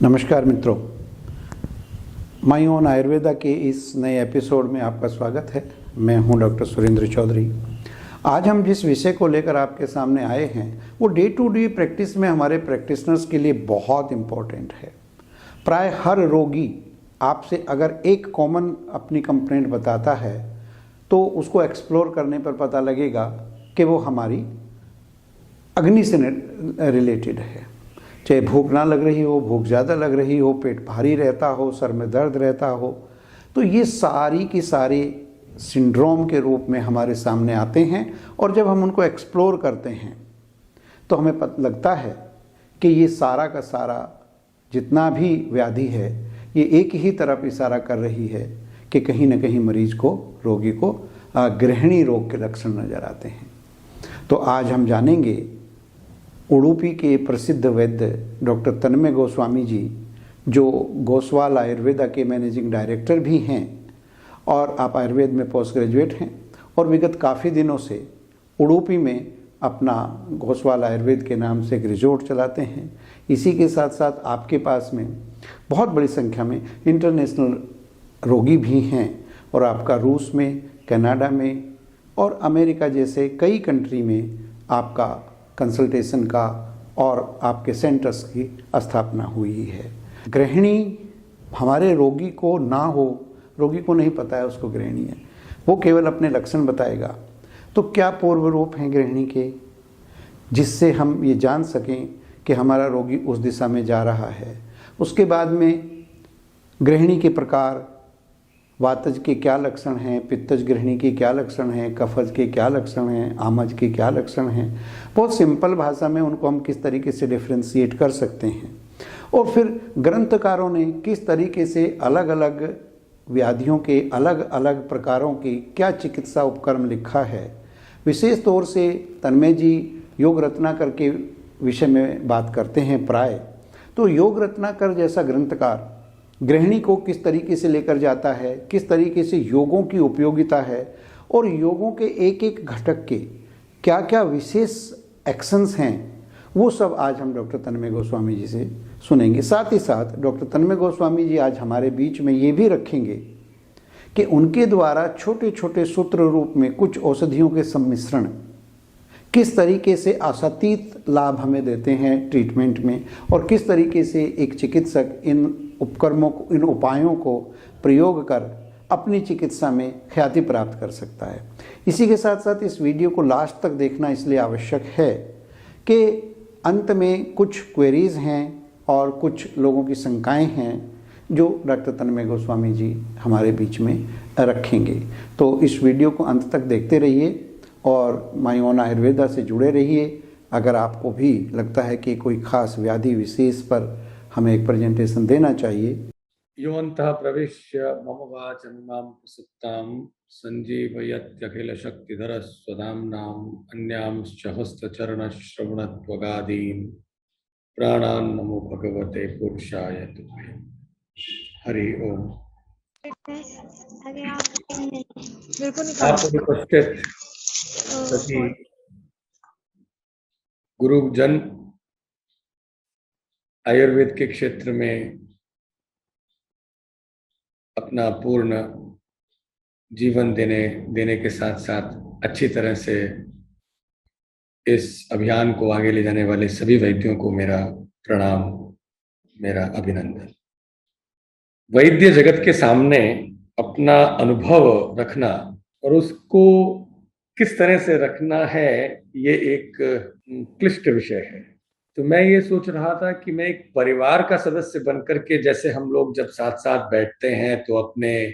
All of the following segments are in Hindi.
नमस्कार मित्रों, माई ओन आयुर्वेदा के इस नए एपिसोड में आपका स्वागत है। मैं हूं डॉक्टर सुरेंद्र चौधरी। आज हम जिस विषय को लेकर आपके सामने आए हैं वो डे टू डे प्रैक्टिस में हमारे प्रैक्टिशनर्स के लिए बहुत इम्पोर्टेंट है। प्राय हर रोगी आपसे अगर एक कॉमन अपनी कंप्लेंट बताता है तो उसको एक्सप्लोर करने पर पता लगेगा कि वो हमारी अग्नि से रिलेटेड है। चाहे भूख ना लग रही हो, भूख ज़्यादा लग रही हो, पेट भारी रहता हो, सर में दर्द रहता हो, तो ये सारी की सारी सिंड्रोम के रूप में हमारे सामने आते हैं। और जब हम उनको एक्सप्लोर करते हैं तो हमें पता लगता है कि ये सारा का सारा जितना भी व्याधि है ये एक ही तरफ इशारा कर रही है कि कहीं ना कहीं मरीज को, रोगी को गृहिणी रोग के लक्षण नज़र आते हैं। तो आज हम जानेंगे उडुपी के प्रसिद्ध वैद्य डॉक्टर तन्मय गोस्वामी जी, जो गोस्वाल आयुर्वेदा के मैनेजिंग डायरेक्टर भी हैं और आप आयुर्वेद में पोस्ट ग्रेजुएट हैं और विगत काफ़ी दिनों से उडुपी में अपना गोस्वाल आयुर्वेद के नाम से एक रिजॉर्ट चलाते हैं। इसी के साथ साथ आपके पास में बहुत बड़ी संख्या में इंटरनेशनल रोगी भी हैं और आपका रूस में, कनाडा में और अमेरिका जैसे कई कंट्री में आपका कंसल्टेशन का और आपके सेंटर्स की स्थापना हुई है। गृहिणी हमारे रोगी को ना हो, रोगी को नहीं पता है उसको गृहिणी है, वो केवल अपने लक्षण बताएगा। तो क्या पूर्व रूप हैं गृहिणी के, जिससे हम ये जान सकें कि हमारा रोगी उस दिशा में जा रहा है। उसके बाद में गृहिणी के प्रकार, वातज के क्या लक्षण हैं, पित्तज गृहिणी के क्या लक्षण हैं, कफज के क्या लक्षण हैं, आमज के क्या लक्षण हैं। बहुत सिंपल भाषा में उनको हम किस तरीके से डिफ्रेंशिएट कर सकते हैं। और फिर ग्रंथकारों ने किस तरीके से अलग अलग व्याधियों के अलग अलग प्रकारों की क्या चिकित्सा उपक्रम लिखा है। विशेष तौर से तन्मय जी योग रत्नाकर के विषय में बात करते हैं प्राय। तो योग रत्नाकर जैसा ग्रंथकार गृहिणी को किस तरीके से लेकर जाता है, किस तरीके से योगों की उपयोगिता है और योगों के एक एक घटक के क्या क्या विशेष एक्शंस हैं, वो सब आज हम डॉक्टर तन्मय गोस्वामी जी से सुनेंगे। साथ ही साथ डॉक्टर तन्मय गोस्वामी जी आज हमारे बीच में ये भी रखेंगे कि उनके द्वारा छोटे छोटे सूत्र रूप में कुछ औषधियों के सम्मिश्रण किस तरीके से आशातीत लाभ हमें देते हैं ट्रीटमेंट में और किस तरीके से एक चिकित्सक इन उपकरणों को, इन उपायों को प्रयोग कर अपनी चिकित्सा में ख्याति प्राप्त कर सकता है। इसी के साथ साथ इस वीडियो को लास्ट तक देखना इसलिए आवश्यक है कि अंत में कुछ क्वेरीज हैं और कुछ लोगों की शंकाएं हैं जो डॉक्टर तन्मय गोस्वामी जी हमारे बीच में रखेंगे। तो इस वीडियो को अंत तक देखते रहिए और माई ओन आयुर्वेदा से जुड़े रहिए। अगर आपको भी लगता है कि कोई खास व्याधि विशेष पर हमें एक प्रेजेंटेशन देना चाहिए। योऽन्तः प्रविश्य मम वाचमिमां प्रसुप्तां सञ्जीवयत्यखिल शक्तिधर स्वधाम्नाम् अन्यांश्च हस्तचरणश्रवणत्वगादीन् प्राणान् नमो भगवते पुरुषाय तुभ्यं। हरि ओम। आप उपस्थित सभी गुरुजन आयुर्वेद के क्षेत्र में अपना पूर्ण जीवन देने के साथ साथ अच्छी तरह से इस अभियान को आगे ले जाने वाले सभी वैद्यों को मेरा प्रणाम, मेरा अभिनंदन। वैद्य जगत के सामने अपना अनुभव रखना और उसको किस तरह से रखना है, ये एक क्लिष्ट विषय है। तो मैं ये सोच रहा था कि मैं एक परिवार का सदस्य बनकर के, जैसे हम लोग जब साथ साथ बैठते हैं तो अपने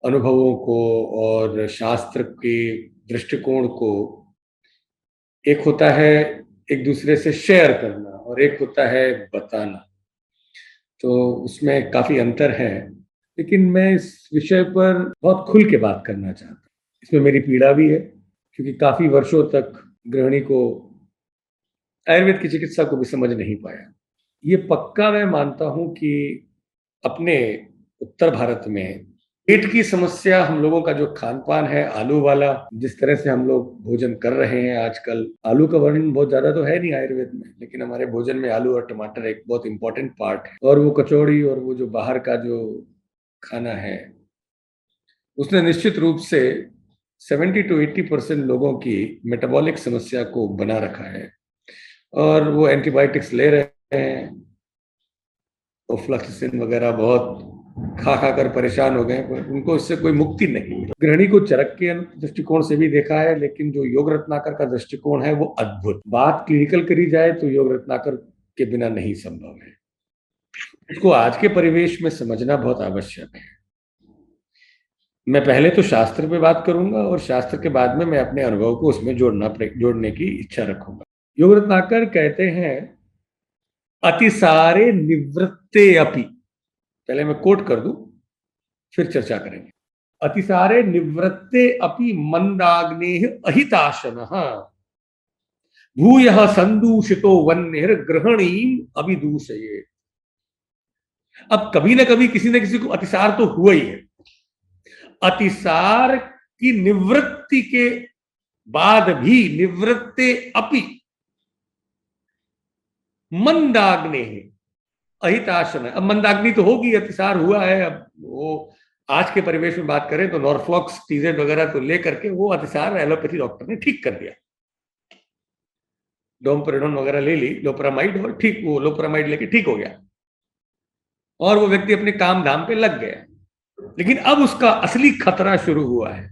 अनुभवों को और शास्त्र के दृष्टिकोण को, एक होता है एक दूसरे से शेयर करना और एक होता है बताना, तो उसमें काफी अंतर है। लेकिन मैं इस विषय पर बहुत खुल के बात करना चाहता हूँ। इसमें मेरी पीड़ा भी है क्योंकि काफी वर्षों तक गृहिणी को, आयुर्वेद की चिकित्सा को भी समझ नहीं पाया। ये पक्का मैं मानता हूं कि अपने उत्तर भारत में पेट की समस्या, हम लोगों का जो खान पान है आलू वाला, जिस तरह से हम लोग भोजन कर रहे हैं आजकल, आलू का वर्णन बहुत ज्यादा तो है नहीं आयुर्वेद में, लेकिन हमारे भोजन में आलू और टमाटर एक बहुत इंपॉर्टेंट पार्ट है। और वो कचौड़ी और वो जो बाहर का जो खाना है, उसने निश्चित रूप से 70 to 80% लोगों की मेटाबॉलिक समस्या को बना रखा है। और वो एंटीबायोटिक्स ले रहे हैं, ओफ्लॉक्सिसिन वगैरह बहुत खा खा कर परेशान हो गए, पर उनको इससे कोई मुक्ति नहीं मिली। गृहिणी को चरक के दृष्टिकोण से भी देखा है, लेकिन जो योग रत्नाकर का दृष्टिकोण है वो अद्भुत। बात क्लिनिकल करी जाए तो योग रत्नाकर के बिना नहीं संभव है। इसको आज के परिवेश में समझना बहुत आवश्यक है। मैं पहले तो शास्त्र पे बात करूंगा और शास्त्र के बाद में मैं अपने अनुभव को उसमें जोड़ने की इच्छा रखूंगा। योग रत्नाकर कहते हैं, अतिसारे निवृत्ते अपि, पहले मैं कोट कर दूं फिर चर्चा करेंगे। अतिसारे निवृत्ते अपि मंदाग्नेः अहिताशनः भूयः संदूषितो वह्निर् गृहणीम् अभिदूषयेत्। अब कभी ना कभी किसी न किसी को अतिसार तो हुआ ही है। अतिसार की निवृत्ति के बाद भी, निवृत्ते अपि मंदाग्नेः अहिताशन है। अब मंदाग्नि तो होगी, अतिसार हुआ है। अब वो आज के परिवेश में बात करें तो नॉर्फ्लॉक्स टीजेड वगैरह तो लेकर के वो अतिसार एलोपैथी डॉक्टर ने ठीक कर दिया। डोमपेरेडोन वगैरह ले ली, लोपरामाइड, और ठीक, वो लोपरामाइड लेके ठीक हो गया और वो व्यक्ति अपने काम धाम पे लग गया। लेकिन अब उसका असली खतरा शुरू हुआ है।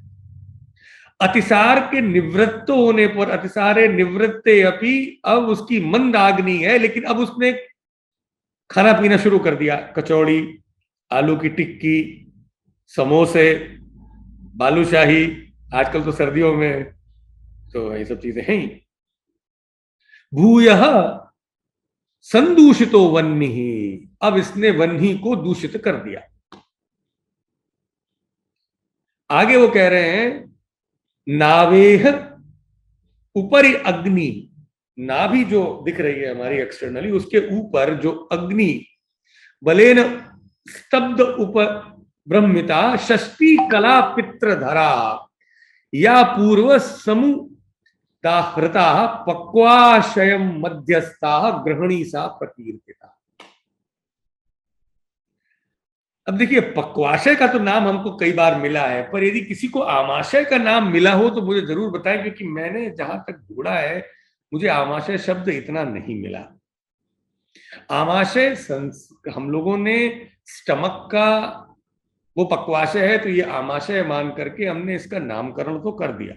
अतिसार के निवृत्त होने पर, अतिसारे निवृत्ते अपि, अब उसकी मंदाग्नि है, लेकिन अब उसने खाना पीना शुरू कर दिया। कचौड़ी, आलू की टिक्की, समोसे, बालूशाही, आजकल तो सर्दियों में तो ये सब चीजें हैं ही। भूयः संदूषितो वह्निः, अब इसने वह्नि को दूषित कर दिया। आगे वो कह रहे हैं, नावेह ऊपरी अग्नि, नाभि जो दिख रही है हमारी एक्सटर्नली, उसके ऊपर जो अग्नि बलेन स्तब्ध उप ब्रह्मिता षष्टी कला पित्रधरा या पूर्व समुदाहृता पक्वाशयम मध्यस्था गृहिणी सा प्रकीर्तिता। अब देखिए, पक्वाशय का तो नाम हमको कई बार मिला है, पर यदि किसी को आमाशय का नाम मिला हो तो मुझे जरूर बताएं, क्योंकि मैंने जहां तक ढूंढा है मुझे आमाशय शब्द इतना नहीं मिला। आमाशय हम लोगों ने स्टमक का वो पक्वाशय है तो ये आमाशय मान करके हमने इसका नामकरण तो कर दिया,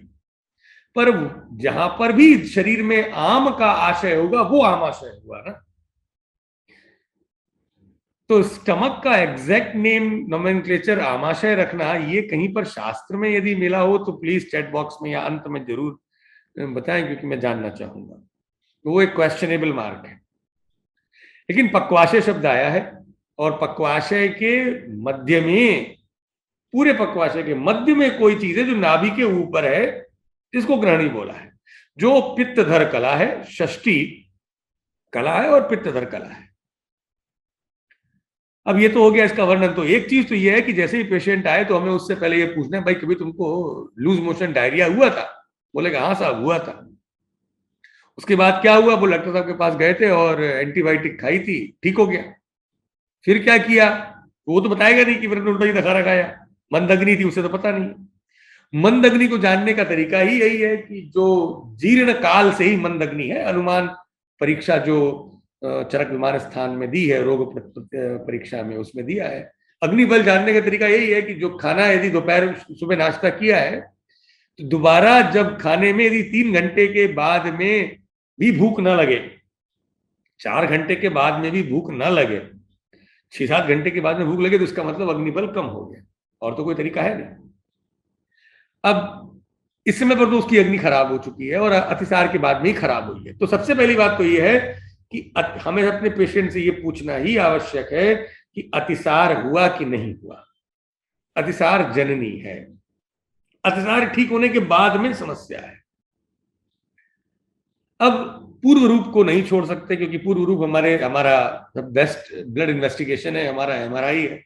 पर जहां पर भी शरीर में आम का आशय होगा वो आमाशय हुआ ना। तो स्टमक का एग्जैक्ट नेम नोमेनक्लेचर आमाशय रखना, ये कहीं पर शास्त्र में यदि मिला हो तो प्लीज चैट बॉक्स में या अंत में जरूर बताएं, क्योंकि मैं जानना चाहूंगा। तो वो एक क्वेश्चनेबल मार्क है। लेकिन पक्वाशय शब्द आया है, और पक्वाशय के मध्य में, पूरे पक्वाशय के मध्य में कोई चीज है जो नाभि के ऊपर है, जिसको ग्रहणी बोला है, जो पित्तधर कला है, षष्ठी कला है और पित्तधर कला है। अब ये तो हो गया इसका वर्णन। तो एक चीज तो ये है कि जैसे ही पेशेंट आए तो हमें उससे पहले ये पूछना है, भाई कभी तुमको लूज मोशन डायरिया हुआ था? बोलेगा हाँ साहब हुआ था। उसके बाद क्या हुआ? वो डॉक्टर साहब के पास गए थे और एंटीबायोटिक खाई थी, ठीक हो गया। फिर क्या किया वो तो बताएगा नहीं कि मैंने उल्टा ही खाना खाया, मंदग्नि थी, उसे तो पता नहीं। मंदग्नि को जानने का तरीका ही यही है कि जो जीर्ण काल से ही मंदग्नि है, अनुमान परीक्षा जो चरक विमान स्थान में दी है, रोग परीक्षा में उसमें दिया है। अग्निबल जानने का तरीका यही है कि जो खाना यदि दोपहर सुबह नाश्ता किया है तो दोबारा जब खाने में यदि 3 घंटे के बाद में भी भूख न लगे, 4 घंटे के बाद में भी भूख न लगे, 6-7 घंटे के बाद में भूख लगे, तो इसका मतलब अग्निबल कम हो गया, और तो कोई तरीका है नहीं। अब इस समय पर तो उसकी अग्नि खराब हो चुकी है और अतिसार के बाद में ही खराब हुई है। तो सबसे पहली बात तो यह है कि हमें अपने पेशेंट से ये पूछना ही आवश्यक है कि अतिसार हुआ कि नहीं हुआ। अतिसार जननी है, अतिसार ठीक होने के बाद में समस्या है। अब पूर्व रूप को नहीं छोड़ सकते, क्योंकि पूर्व रूप हमारा बेस्ट ब्लड इन्वेस्टिगेशन है, हमारा MRI है,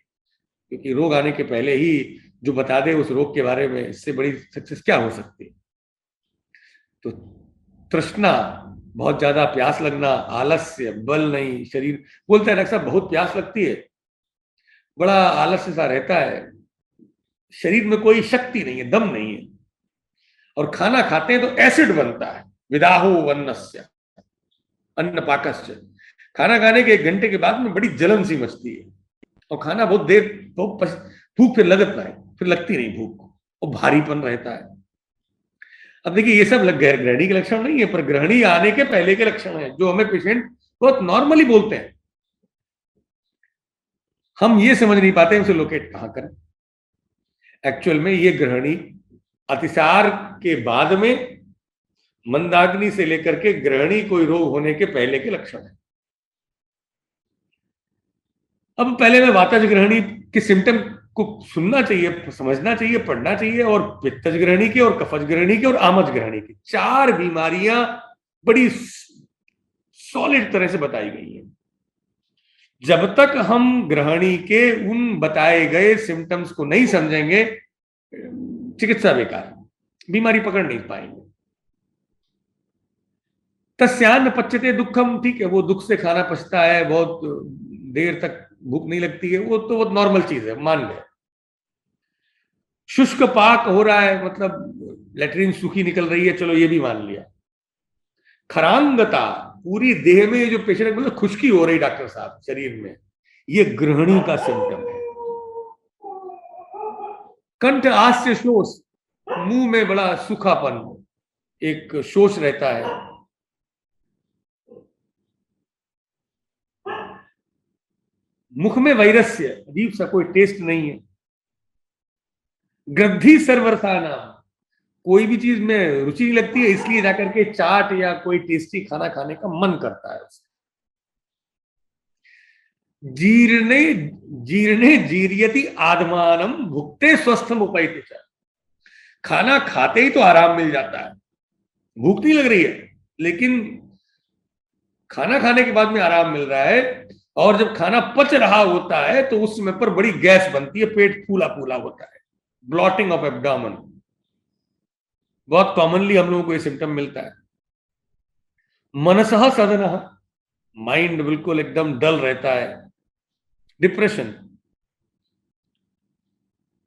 क्योंकि रोग आने के पहले ही जो बता दे उस रोग के बारे में, इससे बड़ी सक्सेस क्या हो सकती है। तो तृष्णा, बहुत ज्यादा प्यास लगना, आलस्य, बल नहीं, शरीर बोलता है डॉक्टर साहब बहुत प्यास लगती है, बड़ा आलस्य सा रहता है, शरीर में कोई शक्ति नहीं है, दम नहीं है, और खाना खाते हैं तो एसिड बनता है, विदाहो अन्नस्य अन्न पाकस्य, खाना खाने के 1 घंटे के बाद में बड़ी जलन सी मचती है, और खाना बहुत देर, भूख फिर लगता है, फिर लगती नहीं भूख, और भारीपन रहता है। अब देखिए ये सब ग्रहणी के लक्षण नहीं है, पर ग्रहणी आने के पहले के लक्षण है, जो हमें पेशेंट बहुत नॉर्मली बोलते हैं। हम ये समझ नहीं पाते उसे लोकेट कहां करें। एक्चुअल में ये ग्रहणी अतिसार के बाद में मंदाग्नि से लेकर के ग्रहणी कोई रोग होने के पहले के लक्षण है। अब पहले मैं वातज ग्रहणी के सिम्टम को सुनना चाहिए, समझना चाहिए, पढ़ना चाहिए, और पित्तज ग्रहणी के और कफज ग्रहणी के और आमज ग्रहणी की 4 बीमारियां बड़ी सॉलिड तरह से बताई गई हैं। जब तक हम ग्रहणी के उन बताए गए सिम्टम्स को नहीं समझेंगे, चिकित्सा बेकार, बीमारी पकड़ नहीं पाएंगे। तस्यान्न पच्यते दुखम, ठीक है, वो दुख से खाना पचता है, बहुत देर तक भूख नहीं लगती है, वो तो बहुत नॉर्मल चीज है, मान गए। शुष्क पाक हो रहा है, मतलब लेटरिन सूखी निकल रही है, चलो ये भी मान लिया। खरांगता, पूरी देह में जो पेशेंट मतलब खुश्की हो रही डॉक्टर साहब शरीर में, ये ग्रहणी का सिम्टम है। कंठ आस्य शोष, मुंह में बड़ा सूखापन, एक शोष रहता है। मुख में वैरस्य, अजीब सा कोई टेस्ट नहीं है। ग्रंथि सर्वरसाना, कोई भी चीज में रुचि नहीं लगती है, इसलिए जाकर के चाट या कोई टेस्टी खाना खाने का मन करता है उसे। जीर्णे जीर्णे जीर्यति आत्मानम भुक्ते स्वस्थम उपैति च, खाना खाते ही तो आराम मिल जाता है, भूख नहीं लग रही है, लेकिन खाना खाने के बाद में आराम मिल रहा है, और जब खाना पच रहा होता है तो उस समय पर बड़ी गैस बनती है, पेट फूला फूला होता है, ब्लॉटिंग ऑफ एब्डोमेन, बहुत कॉमनली हम लोगों को ये सिम्टम मिलता है। मनसः सदनः, माइंड बिल्कुल एकदम डल रहता है। डिप्रेशन।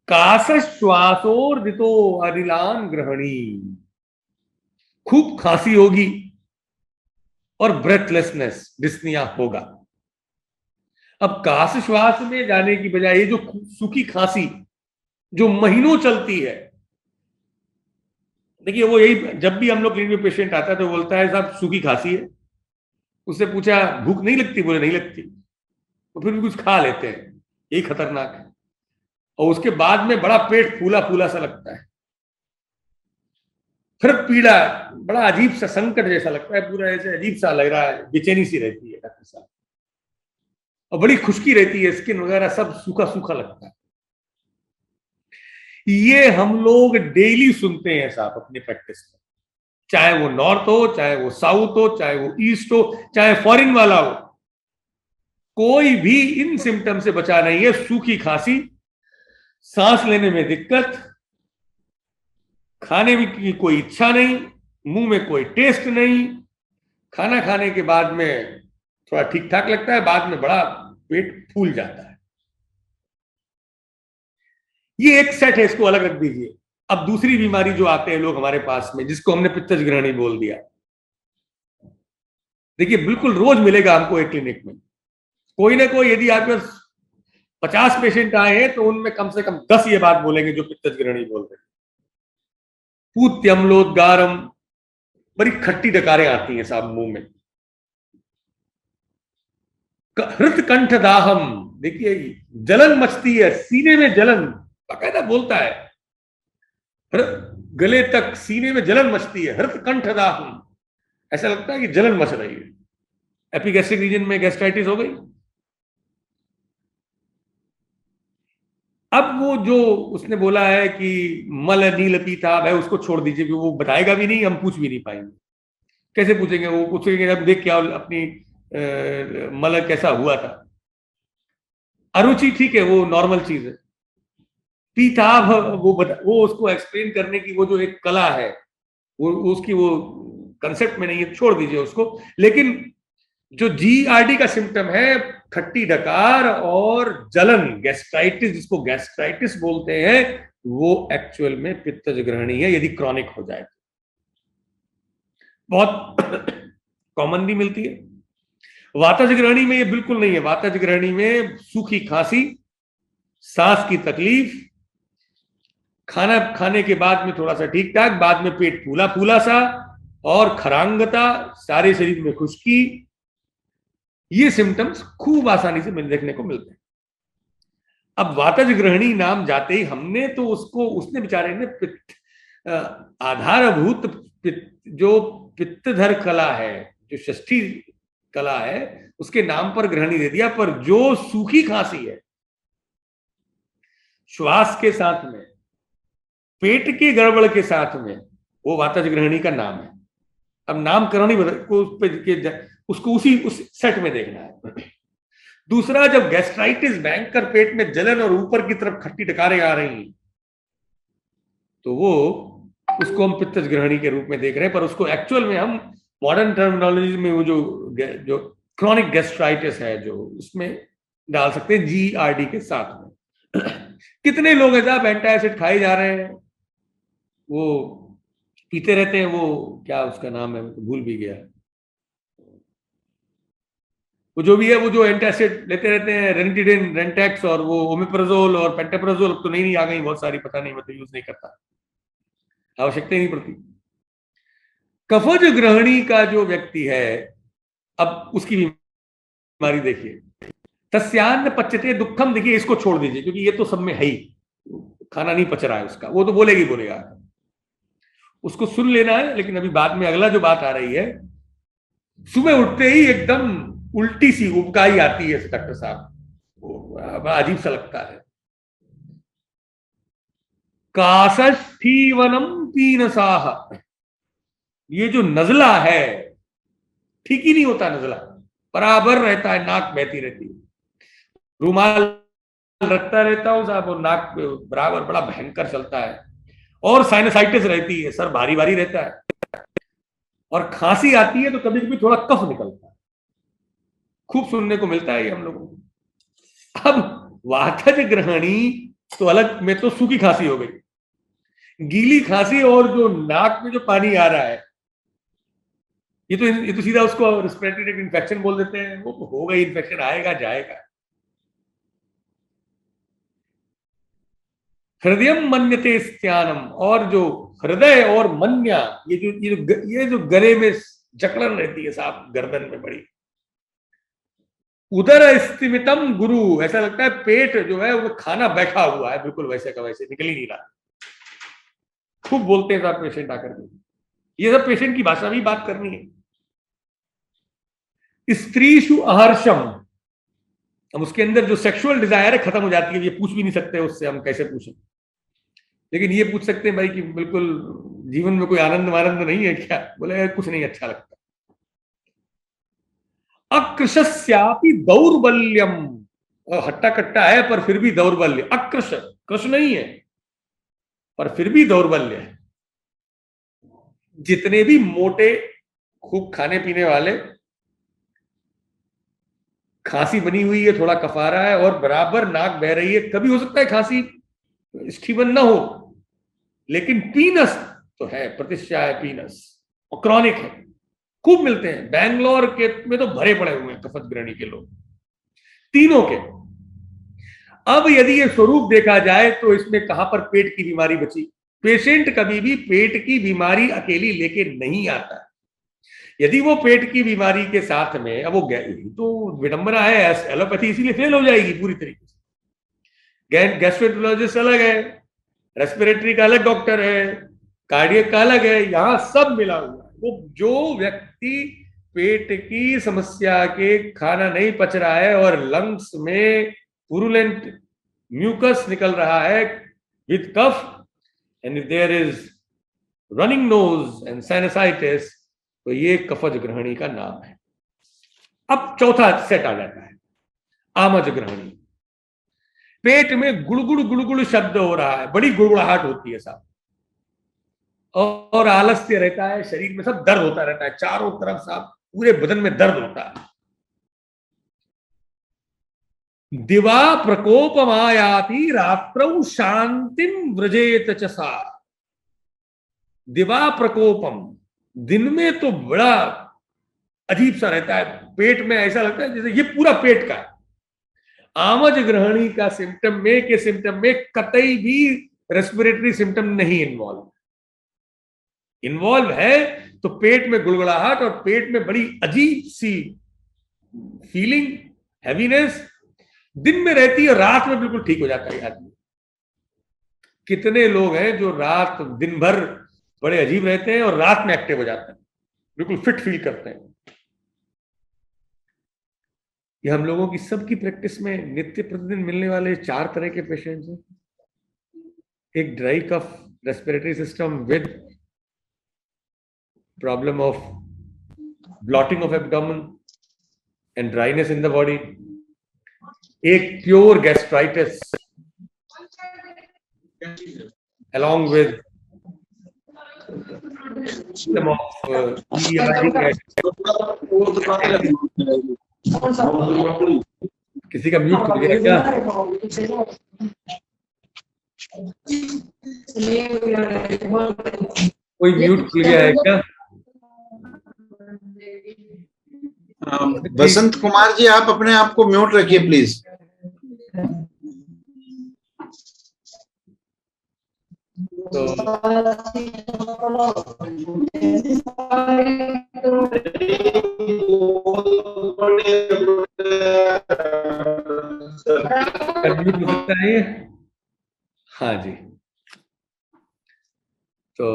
कास श्वासोर्दितो अनिलान ग्रहणी, खूब खांसी होगी और ब्रेथलेसनेस, डिस्निया होगा। अब काश श्वास में जाने की बजाय ये जो सूखी खांसी जो महीनों चलती है, देखिए वो यही, जब भी हम लोग क्लिनिक में पेशेंट आता है तो बोलता है साहब सूखी खांसी है, उससे पूछा भूख नहीं लगती, बोले नहीं लगती, तो फिर भी कुछ खा लेते हैं, यही खतरनाक है। और उसके बाद में बड़ा पेट फूला फूला सा लगता है, फिर पीड़ा, बड़ा अजीब सा संकट जैसा लगता है, पूरा ऐसे अजीब सा लग रहा है, बेचैनी सी रहती है डॉक्टर साहब, और बड़ी खुश्की रहती है, स्किन वगैरह सब सूखा सूखा लगता है। ये हम लोग डेली सुनते हैं साहब अपनी प्रैक्टिस में, चाहे वो नॉर्थ हो, चाहे वो साउथ हो, चाहे वो ईस्ट हो, चाहे फॉरेन वाला हो, कोई भी इन सिम्टम से बचा नहीं है। सूखी खांसी, सांस लेने में दिक्कत, खाने की कोई इच्छा नहीं, मुंह में कोई टेस्ट नहीं, खाना खाने के बाद में थोड़ा ठीक ठाक लगता है, बाद में बड़ा पेट फूल जाता है। ये एक सेट है, इसको अलग रख दीजिए। अब दूसरी बीमारी जो आते हैं लोग हमारे पास में, जिसको हमने पित्तज ग्रहणी बोल दिया, देखिए बिल्कुल रोज मिलेगा हमको एक क्लिनिक में कोई ना कोई, यदि आपके 50 पेशेंट आए हैं तो उनमें कम से कम 10 ये बात बोलेंगे जो पित्तज ग्रहणी बोल रहे हैं। पूत्यम्लोद्गारम, बड़ी खट्टी डकारें आती हैं साहब मुंह में। हृत कंठ दाहम, देखिए जलन मचती है, सीने में जलन, बाकायदा बोलता है, गले तक सीने में जलन मचती है, हृत कंठ दाहम, ऐसा लगता है कि जलन मच रही है, एपिगैस्ट्रिक रीजन में गैस्ट्राइटिस हो गई। अब वो जो उसने बोला है कि मल नील पीताभ है, उसको छोड़ दीजिए, क्योंकि वो बताएगा भी नहीं, हम पूछ भी नहीं पाएंगे। कैसे पूछेंगे? वो पूछेंगे अब देख क्या अपनी मल कैसा हुआ था। अरुचि ठीक है, वो नॉर्मल चीज है, पीताभ, वो उसको एक्सप्लेन करने की वो जो एक कला है, वो उसकी वो कंसेप्ट में नहीं है, छोड़ दीजिए उसको। लेकिन जो जीआरडी का सिम्टम है, खट्टी डकार और जलन, गैस्ट्राइटिस, जिसको गैस्ट्राइटिस बोलते हैं, वो एक्चुअल में पित्तज ग्रहणी है, यदि क्रॉनिक हो जाए। बहुत कॉमनली मिलती है। वातज ग्रहणी में ये बिल्कुल नहीं है। वातज ग्रहणी में सूखी खांसी, सांस की तकलीफ, खाना खाने के बाद में थोड़ा सा ठीक ठाक, बाद में पेट फूला फूला सा और खरांगता, सारे शरीर में खुश्की, ये सिम्टम्स खूब आसानी से देखने को मिलते हैं। अब वातज ग्रहणी नाम जाते ही हमने तो उसने बेचारे ने आधारभूत जो पित्तधर कला है, जो षष्ठी कला है, उसके नाम पर ग्रहणी दे दिया। पर जो सूखी खांसी है श्वास के साथ में, पेट की गड़बड़ के साथ में, वो वातज ग्रहणी का नाम है। अब नामकरण ही उसको उस सेट में देखना है। दूसरा, जब गैस्ट्राइटिस, भयंकर पेट में जलन और ऊपर की तरफ खट्टी डकारें आ रही हैं, तो वो उसको हम पित्तज ग्रहणी के रूप में देख रहे हैं। पर उसको एक्चुअल में हम मॉडर्न टर्मिनोलॉजी में वो जो क्रॉनिक गैस्ट्राइटिस है, जो उसमें डाल सकते हैं जीआरडी के साथ में। कितने लोग हैं साहब एंटासिड खाए जा रहे हैं, वो पीते रहते हैं, वो क्या उसका नाम है, तो भूल भी गया, वो जो भी है, वो जो एंटासिड लेते रहते हैं, रेनिटिडिन, रेंटेक्स और वो ओमेप्राजोल और पेंटाप्राजोल, तो नहीं आ गई बहुत सारी, पता नहीं, मतलब यूज नहीं करता, आवश्यकता ही नहीं पड़ती। कफज ग्रहणी का जो व्यक्ति है, अब उसकी बीमारी देखिए, तस्यान्न पच्यते दुखम, देखिए इसको छोड़ दीजिए क्योंकि ये तो सब में है ही, खाना नहीं पच रहा है उसका, वो तो बोलेगा, उसको सुन लेना है। लेकिन अभी बाद में अगला जो बात आ रही है, सुबह उठते ही एकदम उल्टी सी उबकाई आती है डॉक्टर साहब, बड़ा अजीब सा लगता है। काष्ठीवनम पीनसाह, ये जो नजला है, ठीक ही नहीं होता, नजला बराबर रहता है, नाक बहती रहती है, रुमाल रखता रहता हूं साहब, और नाक बराबर बड़ा भयंकर चलता है, और साइनसाइटिस रहती है, सर भारी भारी रहता है, और खांसी आती है तो कभी कभी थोड़ा कफ निकलता है, खूब सुनने को मिलता है ये हम लोगों को। अब वातज ग्रहणी तो अलग में तो सूखी खांसी हो गई, गीली खांसी और जो नाक में जो पानी आ रहा है, ये तो सीधा उसको रेस्पिरेटरी ट्रैक्ट इन्फेक्शन बोल देते हैं। वो होगा, इन्फेक्शन आएगा जाएगा। हृदय मन्यते स्त्यानम, और जो हृदय और मन्या, ये जो गले में जकड़न रहती है साहब, गर्दन में बड़ी, उदर स्थिमितम गुरु, ऐसा लगता है पेट जो है वो खाना बैठा हुआ है, बिल्कुल वैसे का वैसे, निकल ही नहीं रहा। खूब बोलते हैं साहब पेशेंट आकर के, ये सब पेशेंट की भाषा में बात करनी है। स्त्रीषु अहर्षम, अब उसके अंदर जो सेक्सुअल डिजायर है खत्म हो जाती है। ये पूछ भी नहीं सकते उससे, हम कैसे पूछें, लेकिन ये पूछ सकते हैं भाई कि बिल्कुल जीवन में कोई आनंद वानंद नहीं है क्या? बोले कुछ नहीं अच्छा लगता। अकृशस्यापि दौर्बल्यम, हट्टा कट्टा है पर फिर भी दौर्बल्य, अकृश, कृष नहीं है पर फिर भी दौर्बल्य है। जितने भी मोटे खूब खाने पीने वाले, खांसी बनी हुई है, थोड़ा कफारा है और बराबर नाक बह रही है, कभी हो सकता है खांसी स्टीवन ना हो, लेकिन पीनस तो है, प्रतिष्ठा है पीनस, और क्रॉनिक है, खूब मिलते हैं। बैंगलोर के में तो भरे पड़े हुए हैं कफज ग्रहणी के लोग, तीनों के। अब यदि ये स्वरूप देखा जाए तो इसमें कहां पर पेट की बीमारी बची? पेशेंट कभी भी पेट की बीमारी अकेली लेके नहीं आता। यदि वो पेट की बीमारी के साथ में, अब वो तो विडंबना है, एलोपैथी इसीलिए फेल हो जाएगी पूरी तरीके से। गैस्ट्रोएंटरोलॉजिस्ट अलग है, रेस्पिरेटरी का अलग डॉक्टर है, कार्डियक का अलग है, यहां सब मिला हुआ है। वो जो व्यक्ति पेट की समस्या के खाना नहीं पच रहा है और लंग्स में पुरुलेंट म्यूकस निकल रहा है with cough, and if there is running nose and sinusitis, तो ये कफज ग्रहणी का नाम है। अब चौथा सेट आ जाता है, आमज ग्रहणी। पेट में गुड़गुड़ गुड़गुड़ शब्द हो रहा है, बड़ी गुड़गुड़ाहट होती है साहब, और आलस्य रहता है, शरीर में सब दर्द होता रहता है, चारों तरफ साहब पूरे बदन में दर्द होता है। दिवा प्रकोपमायाति रात्रौ शांतिम व्रजेत च सा। दिवा प्रकोपम, दिन में तो बड़ा अजीब सा रहता है, पेट में ऐसा लगता है जैसे ये पूरा पेट का है। आमज ग्रहणी का सिम्टम में कतई भी रेस्पिरेटरी सिम्टम नहीं इन्वॉल्व है, तो पेट में गुड़गुड़ाहट और पेट में बड़ी अजीब सी फीलिंग, हैवीनेस दिन में रहती है, रात में बिल्कुल ठीक हो जाता है आदमी। कितने लोग हैं जो रात दिन भर बड़े अजीब रहते हैं और रात में एक्टिव हो जाते हैं, बिल्कुल फिट फील करते हैं। ये हम लोगों की सबकी प्रैक्टिस में नित्य प्रतिदिन मिलने वाले 4 तरह के पेशेंट्स हैं। एक dry cough respiratory system with problem of bloating of abdomen and dryness in the body. एक pure gastritis along with system of किसी का म्यूट खुल गया क्या? कोई म्यूट खुल गया है क्या? बसंत कुमार जी, आप अपने आप को म्यूट रखिए प्लीज। तो हाँ जी, तो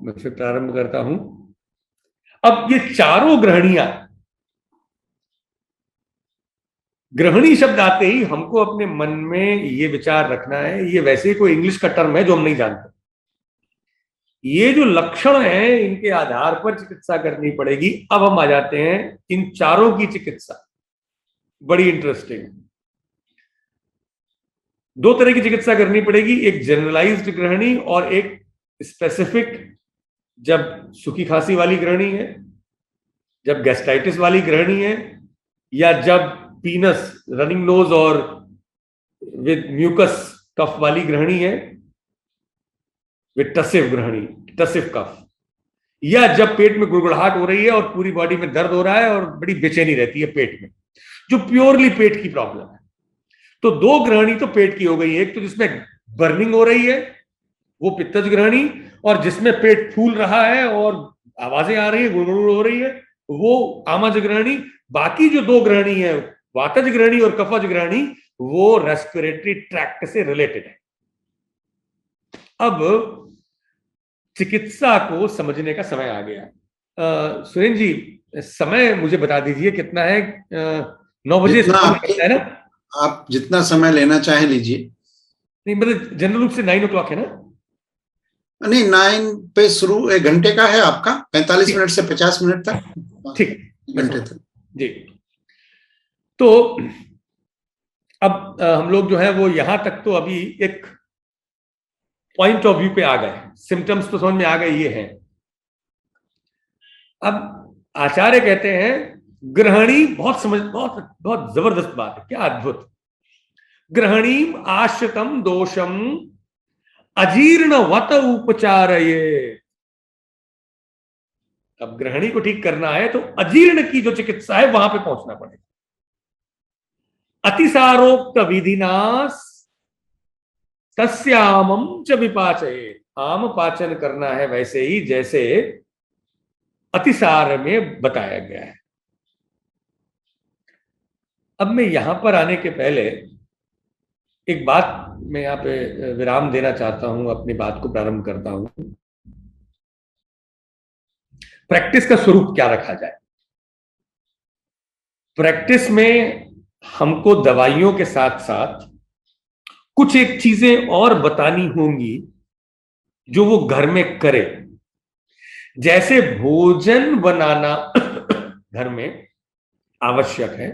मैं फिर प्रारंभ करता हूं। अब ये चारों ग्रहणियां, ग्रहणी शब्द आते ही हमको अपने मन में ये विचार रखना है, ये वैसे कोई इंग्लिश का टर्म है जो हम नहीं जानते। ये जो लक्षण है इनके आधार पर चिकित्सा करनी पड़ेगी। अब हम आ जाते हैं इन चारों की चिकित्सा, बड़ी इंटरेस्टिंग। 2 तरह की चिकित्सा करनी पड़ेगी, एक जनरलाइज्ड ग्रहणी और एक स्पेसिफिक। जब सूखी खांसी वाली ग्रहणी है, जब गैस्ट्राइटिस वाली ग्रहणी है, या जब पीनस रनिंग नोज और विद म्यूकस कफ वाली ग्रहणी है, विद टसिव ग्रहणी, टसिव कफ, या जब पेट में गुड़गुड़ाहट हो रही है और पूरी बॉडी में दर्द हो रहा है और बड़ी बेचैनी रहती है पेट में, जो प्योरली पेट की प्रॉब्लम है। तो 2 ग्रहणी तो पेट की हो गई, एक तो जिसमें बर्निंग हो रही है वो पित्तज ग्रहणी, और जिसमें पेट फूल रहा है और आवाजें आ रही है, गुड़गुड़ हो रही है, वो आमज ग्रहणी। बाकी जो 2 ग्रहणी है, वातज ग्रहणी और कफज ग्रहणी, वो रेस्पिरेटरी ट्रैक्ट से रिलेटेड है। अब चिकित्सा को समझने का समय आ गया। सुरेंद्र जी, समय मुझे बता दीजिए कितना है? 9 बजे है ना? आप जितना समय लेना चाहे लीजिए। नहीं, मतलब जनरल रूप से 9 o'clock है ना? नहीं, 9 पे शुरू 1 घंटे का है आपका, 45 मिनट से 50 मिनट तक। ठीक, घंटे तक जी। तो अब हम लोग जो है वो यहां तक तो अभी एक पॉइंट ऑफ व्यू पे आ गए, सिम्टम्स तो समझ में आ गए ये हैं। अब आचार्य कहते हैं ग्रहणी, बहुत जबरदस्त बात है, क्या अद्भुत। ग्रहणीम आश्रितम दोषम अजीर्णवत उपचारये। अब ग्रहणी को ठीक करना है तो अजीर्ण की जो चिकित्सा है वहां पे पहुंचना पड़ेगा। अतिसारोक्त विधिनास तस्यामम च विपाचये। आम पाचन करना है वैसे ही जैसे अतिसार में बताया गया है। अब मैं यहां पर आने के पहले एक बात मैं यहां पे विराम देना चाहता हूं, अपनी बात को प्रारंभ करता हूं। प्रैक्टिस का स्वरूप क्या रखा जाए? प्रैक्टिस में हमको दवाइयों के साथ साथ कुछ एक चीजें और बतानी होंगी जो वो घर में करे। जैसे भोजन बनाना घर में आवश्यक है,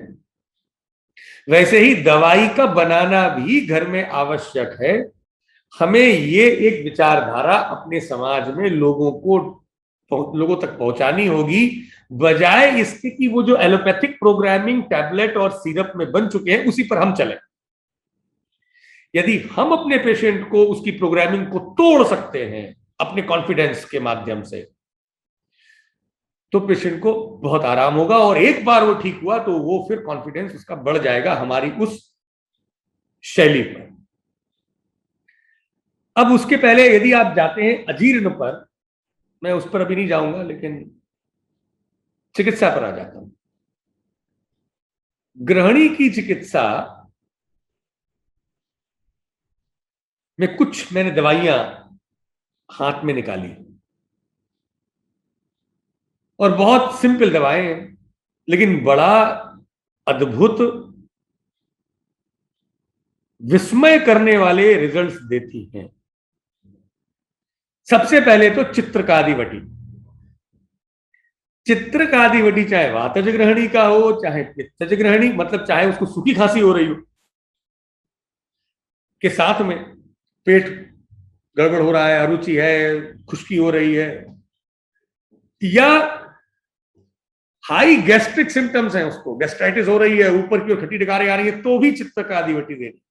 वैसे ही दवाई का बनाना भी घर में आवश्यक है। हमें ये एक विचारधारा अपने समाज में लोगों तक पहुंचानी होगी, बजाय इसके कि वो जो एलोपैथिक प्रोग्रामिंग टैबलेट और सिरप में बन चुके हैं उसी पर हम चलें। यदि हम अपने पेशेंट को उसकी प्रोग्रामिंग को तोड़ सकते हैं अपने कॉन्फिडेंस के माध्यम से, तो पेशेंट को बहुत आराम होगा, और एक बार वो ठीक हुआ तो वो फिर कॉन्फिडेंस उसका बढ़ जाएगा हमारी उस शैली पर। अब उसके पहले यदि आप जाते हैं अजीर्ण पर, मैं उस पर अभी नहीं जाऊंगा, लेकिन चिकित्सा पर आ जाता हूं। ग्रहणी की चिकित्सा में कुछ मैंने दवाइयां हाथ में निकाली, और बहुत सिंपल दवाएं हैं, लेकिन बड़ा अद्भुत विस्मय करने वाले रिजल्ट्स देती हैं। सबसे पहले तो चित्रकादिवटी। चित्रकादिवटी चाहे वातज ग्रहणी का हो चाहे पित्तज ग्रहणी, मतलब चाहे उसको सूखी खांसी हो रही हो के साथ में पेट गड़बड़ हो रहा है, अरुचि है, खुश्की हो रही है, या हाई गैस्ट्रिक सिम्टम्स हैं, उसको गैस्ट्राइटिस हो रही है, ऊपर की ओर खट्टी डकारें आ रही है, तो भी चित्रकादिवटी देनी।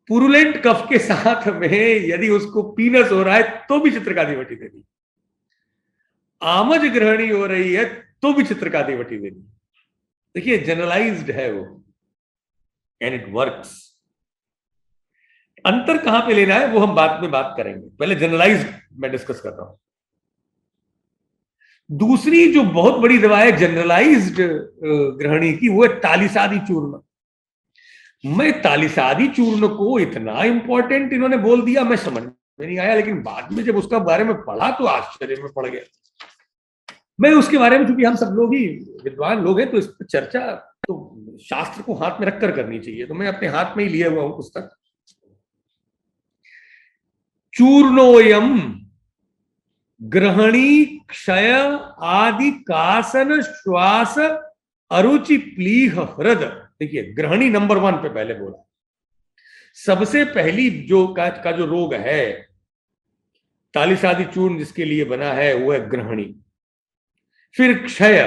पुरुलेंट कफ के साथ में यदि उसको पीनस हो रहा है तो भी चित्रकादिवटी देनी। आमज ग्रहणी हो रही है तो भी चित्रकादिवटी देनी। देखिए जनरलाइज्ड है वो, एंड इट वर्क्स। अंतर कहां पे लेना है वो हम बाद में बात करेंगे, पहले जनरलाइज्ड मैं डिस्कस कर रहा हूं। दूसरी जो बहुत बड़ी दवा है जनरलाइज्ड ग्रहणी की, वो है तालिसादी चूर्ण। मैं तालिसादी चूर्ण को इतना इंपॉर्टेंट इन्होंने बोल दिया, मैं समझ में नहीं आया, लेकिन बाद में जब उसका बारे में पढ़ा तो आश्चर्य में पड़ गया। मैं उसके बारे में, क्योंकि हम सब लोग ही विद्वान लोग हैं, तो इस पर चर्चा तो शास्त्र को हाथ में रखकर करनी चाहिए, तो मैं अपने हाथ में ही लिया हुआ हूं पुस्तक। चूर्णोयम ग्रहणी क्षय आदि कासन श्वास अरुचि प्लीह हृद। देखिए ग्रहणी नंबर 1 पे पहले बोला, सबसे पहली का जो रोग है तालिसादी चूर्ण जिसके लिए बना है वो है ग्रहणी। फिर क्षय,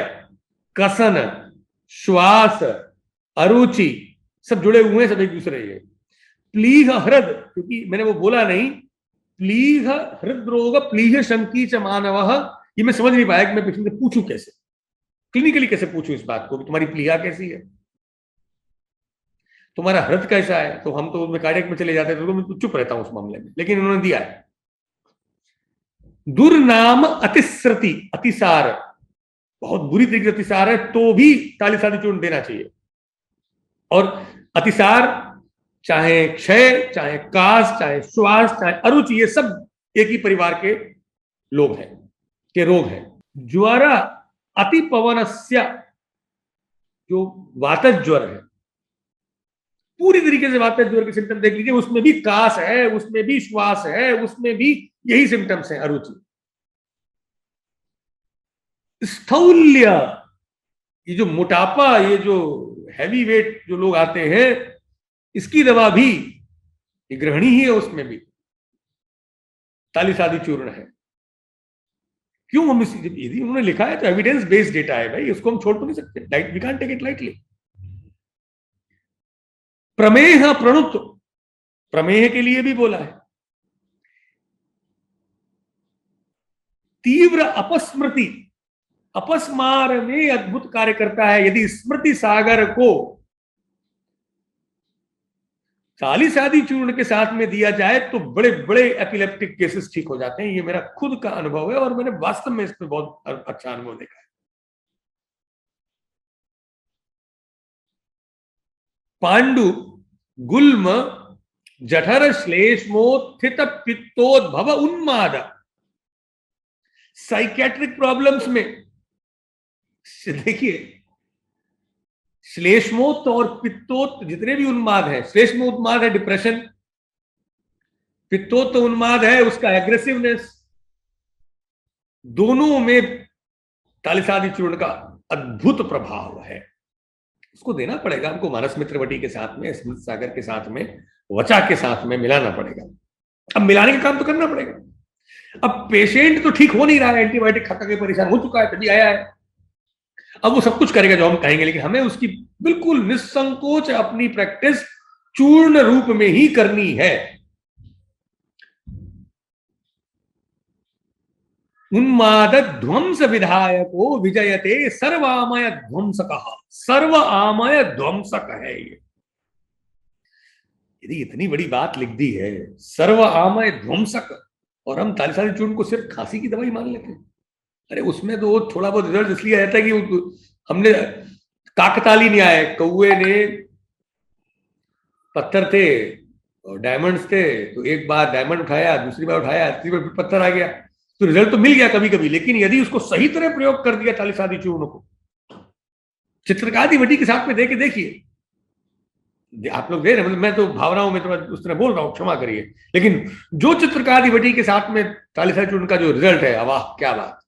कसन, श्वास, अरुचि, सब जुड़े हुए हैं, सब एक दूसरे ये। प्लीह हृद, क्योंकि मैंने वो बोला नहीं, प्लीह हृदरोग प्लीह शंकी च मानव, ये मैं समझ नहीं पाया कि मैं पेशेंट से पूछूं कैसे, क्लिनिकली कैसे पूछूं इस बात को कि तुम्हारी प्लीहा कैसी है, तुम्हारा हृदय कैसा है। तो हम तो कार्डियक में चले जाते थे, तो मैं चुप रहता हूं उस मामले में, लेकिन उन्होंने दिया है दुर्नाम अतिश्रुति, अतिसार, बहुत बुरी तरीके से अतिसार है तो भी तालिसादी चूर्ण देना चाहिए। और अतिसार चाहे क्षय, चाहे कास, चाहे श्वास, चाहे अरुचि, ये सब एक ही परिवार के लोग हैं, के रोग हैं। ज्वर अति पवनस्य, जो वातज ज्वर है, पूरी तरीके से वातज ज्वर के सिम्टम देख लीजिए, उसमें भी कास है, उसमें भी श्वास है, उसमें भी यही सिम्टम्स हैं, अरुचि। स्थौल्य, ये जो मोटापा, ये जो हैवी वेट जो लोग आते हैं, इसकी दवा भी ये ग्रहणी ही है, उसमें भी तालिसादी चूर्ण है। क्यों हम यदि उन्होंने लिखा है तो एविडेंस बेस्ड डेटा है भाई, उसको हम छोड़ तो नहीं सकते, light we can't take it lightly. प्रमेह प्रणुत, प्रमेह के लिए भी बोला है। तीव्र अपस्मृति, अपस्मार में अद्भुत कार्य करता है। यदि स्मृति सागर को तालिसादी चूर्ण के साथ में दिया जाए तो बड़े बड़े एपिलेप्टिक केसेस ठीक हो जाते हैं। ये मेरा खुद का अनुभव है और मैंने वास्तव में इसमें बहुत अच्छा अनुभव देखा है। पांडु, गुल्म, जठर श्लेष्मोत्थित पित्तोद्भव उन्माद, साइकेट्रिक प्रॉब्लम्स में देखिए श्लेष्मोत्त और पित्तोत्त जितने भी उन्माद है, श्लेष्म उन्माद है डिप्रेशन, पित्तोत्त उन्माद है उसका एग्रेसिवनेस, दोनों में तालिसादी चूर्ण का अद्भुत प्रभाव है। उसको देना पड़ेगा हमको, मानस मित्र वटी के साथ में, स्मृत सागर के साथ में, वचा के साथ में मिलाना पड़ेगा। अब मिलाने का काम तो करना पड़ेगा। अब पेशेंट तो ठीक हो नहीं रहा है, एंटीबायोटिक खा के परेशान हो चुका है, तभी आया है। अब वो सब कुछ करेगा जो हम कहेंगे, लेकिन हमें उसकी बिल्कुल निसंकोच अपनी प्रैक्टिस चूर्ण रूप में ही करनी है। उन्माद ध्वंस विधायको विजयते सर्वामय ध्वंसक। सर्व आमय ध्वंसक है ये। यदि इतनी बड़ी बात लिख दी है, सर्व आमय ध्वंसक, और हम तालिसानी चूर्ण को सिर्फ खांसी की दवाई मान लेते हैं। अरे उसमें तो थोड़ा बहुत रिजल्ट इसलिए आता है कि हमने काकताली न्याय, कौए ने पत्थर थे और डायमंड्स थे, तो एक बार डायमंड उठाया, दूसरी बार उठाया, तीसरी बार पत्थर आ गया, तो रिजल्ट तो मिल गया कभी कभी। लेकिन यदि उसको सही तरह प्रयोग कर दिया तालिसादी चूर्ण को, चित्रकारी वटी के साथ में दे के देखिए, आप लोग दे रहे हैं, मैं तो भावनाओं में तो उस तरह बोल रहा हूं, क्षमा करिए, लेकिन जो चित्रकारी वटी के साथ में तालिसादी चूर्ण का जो रिजल्ट है, वाह क्या बात।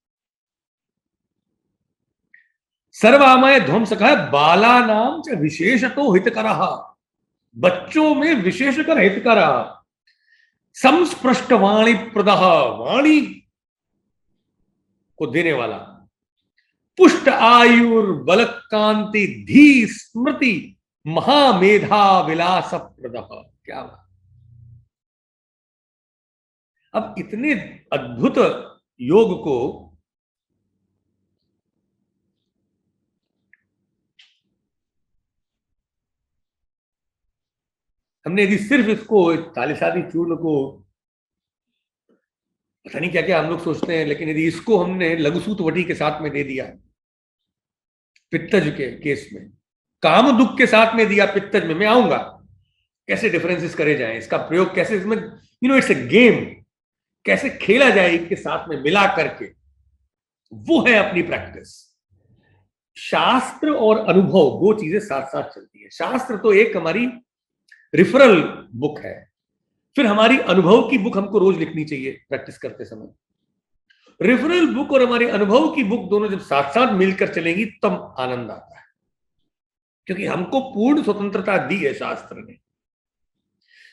सर्वामय ध्वंसक है, बाला नाम च विशेषतो हितकरः, बच्चों में विशेषकर हितकरः, संस्पृष्ट वाणी प्रदः, वाणी को देने वाला, पुष्ट आयुर बल कांति धी स्मृति महामेधा विलास प्रदः। क्या बात। अब इतने अद्भुत योग को हमने यदि सिर्फ इसको तालिसादी चूर्ण को, पता नहीं क्या क्या हम लोग सोचते हैं, लेकिन यदि इसको हमने लघुसूत वटी के साथ में दे दिया, पित्तज के केस में, काम दुख के साथ में दिया पित्तज में, मैं आऊंगा कैसे डिफरेंसेस करे जाएं, इसका प्रयोग कैसे, इसमें इट्स ए गेम, कैसे खेला जाए इनके साथ में मिला करके, वो है अपनी प्रैक्टिस। शास्त्र और अनुभव दो चीजें साथ साथ चलती है। शास्त्र तो एक हमारी रिफरल बुक है, फिर हमारी अनुभव की बुक हमको रोज लिखनी चाहिए प्रैक्टिस करते समय। रेफरल बुक और हमारे अनुभव की बुक दोनों जब साथ साथ मिलकर चलेंगी तब आनंद आता है, क्योंकि हमको पूर्ण स्वतंत्रता दी है शास्त्र ने।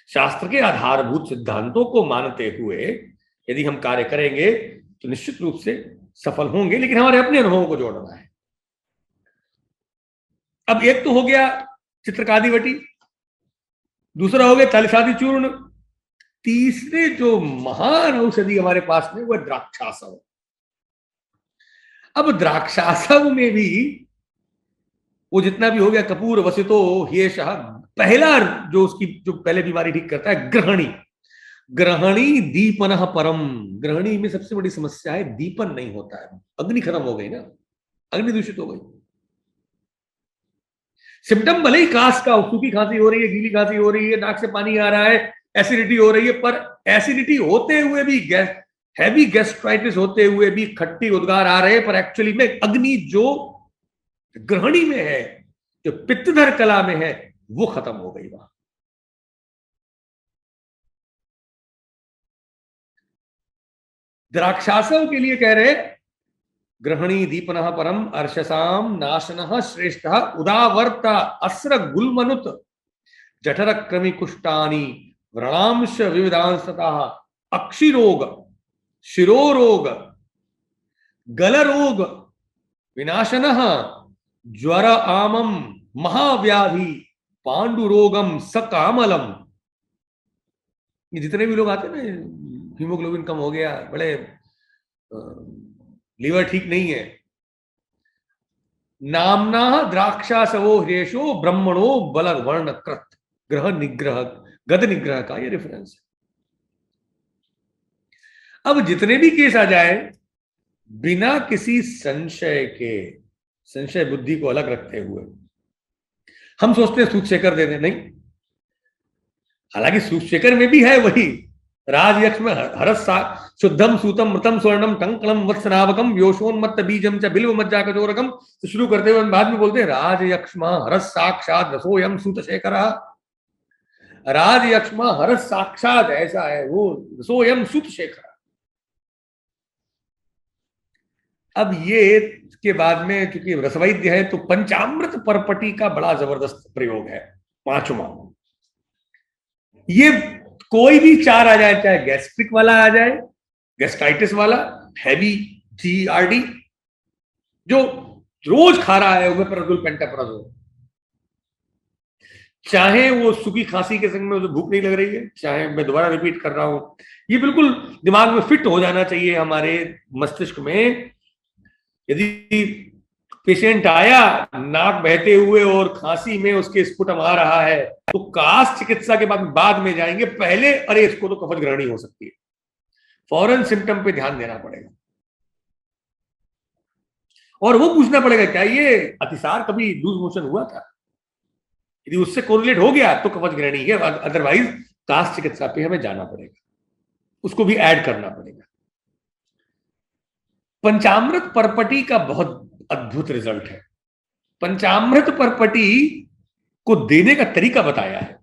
शास्त्र के आधारभूत सिद्धांतों को मानते हुए यदि हम कार्य करेंगे तो निश्चित रूप से सफल होंगे, लेकिन हमारे अपने अनुभवों को जोड़ना है। अब एक तो हो गया चित्रकादी वटी, दूसरा हो गया तालिसादी चूर्ण, तीसरे जो महान औषधि हमारे पास में वह द्राक्षासव। अब द्राक्षासव में भी वो जितना भी हो गया, कपूर वसितो हेश, पहला जो उसकी जो पहले बीमारी ठीक करता है ग्रहणी, ग्रहणी दीपन परम। ग्रहणी में सबसे बड़ी समस्या है दीपन नहीं होता है, अग्नि खत्म हो गई ना, अग्नि दूषित हो गई। सिम्टम भले ही कास का, सूखी खांसी हो रही है, गीली खांसी हो रही है, नाक से पानी आ रहा है, एसिडिटी हो रही है, पर एसिडिटी होते हुए भी, हैवी गैस्ट्राइटिस होते हुए भी खट्टी उद्गार आ रहे हैं, पर एक्चुअली में अग्नि जो ग्रहणी में है, जो पित्तधर कला में है, वो खत्म हो गई वहां। द्राक्षासव के लिए कह रहे ग्रहणी दीपन परम अर्शसाम नाशन श्रेष्ठ उदावर्त अस्र गुलमनुत जठर क्रमि कुष्टानी व्रणांश विविधांशता अक्षिरोग शिरोरोग गलरोग विनाशन ज्वर आमम महाव्याधि पांडुरोगम सकामलम। ये जितने भी लोग आते हैं ना, हीमोग्लोबिन कम हो गया, बड़े लीवर ठीक नहीं है, नामना द्राक्षासवो हृषो ब्रह्मणो बल वर्ण कृत, ग्रह निग्रह गद निग्रह का ये रेफरेंस है। अब जितने भी केस आ जाए, बिना किसी संशय के, संशय बुद्धि को अलग रखते हुए, हम सोचते हैं सूतशेखर दे दें, नहीं। हालांकि सूतशेखर में भी है वही राजयक्ष में हरस शुद्धम सूतम मृतम स्वर्णम टंकलम वत्सनावकम व्योषोन्मत्त बीजम च बिल्व मज्जा कचोरकम से शुरू करते हुए बाद में बोलते हैं राजयक्ष्मा हरस साक्षात रसोयम सूतशेखर। राजयक्ष्मा हरस साक्षात ऐसा है वो रसोयम सूतशेखर। अब ये के बाद में क्योंकि रसवैद्य है तो पंचामृत परपटी का बड़ा जबरदस्त प्रयोग है, पांचवा। ये कोई भी चार आ जाए, चाहे गैस्ट्रिक वाला आ जाए, गैस्ट्राइटिस वाला, हैवी जीआरडी, जो रोज खा रहा है ओमेप्राजोल पेंटाप्राजोल, चाहे वो सूखी खांसी के संग में उसे भूख नहीं लग रही है, चाहे मैं दोबारा रिपीट कर रहा हूं, ये बिल्कुल दिमाग में फिट हो जाना चाहिए हमारे मस्तिष्क में। यदि पेशेंट आया नाक बहते हुए और खांसी में उसके स्पुटम आ रहा है, तो कास्ट चिकित्सा के बाद में जाएंगे, पहले अरे इसको तो कफज ग्रहणी हो सकती है, फौरन सिम्टम पे ध्यान देना पड़ेगा और वो पूछना पड़ेगा क्या ये अतिसार कभी लूज मोशन हुआ था। यदि उससे कोरिलेट हो गया तो कफज ग्रहणी है, अदरवाइज कास्ट चिकित्सा पे हमें जाना पड़ेगा, उसको भी ऐड करना पड़ेगा। पंचामृत परपटी का बहुत अद्भुत रिजल्ट है। पंचामृत परपटी को देने का तरीका बताया है।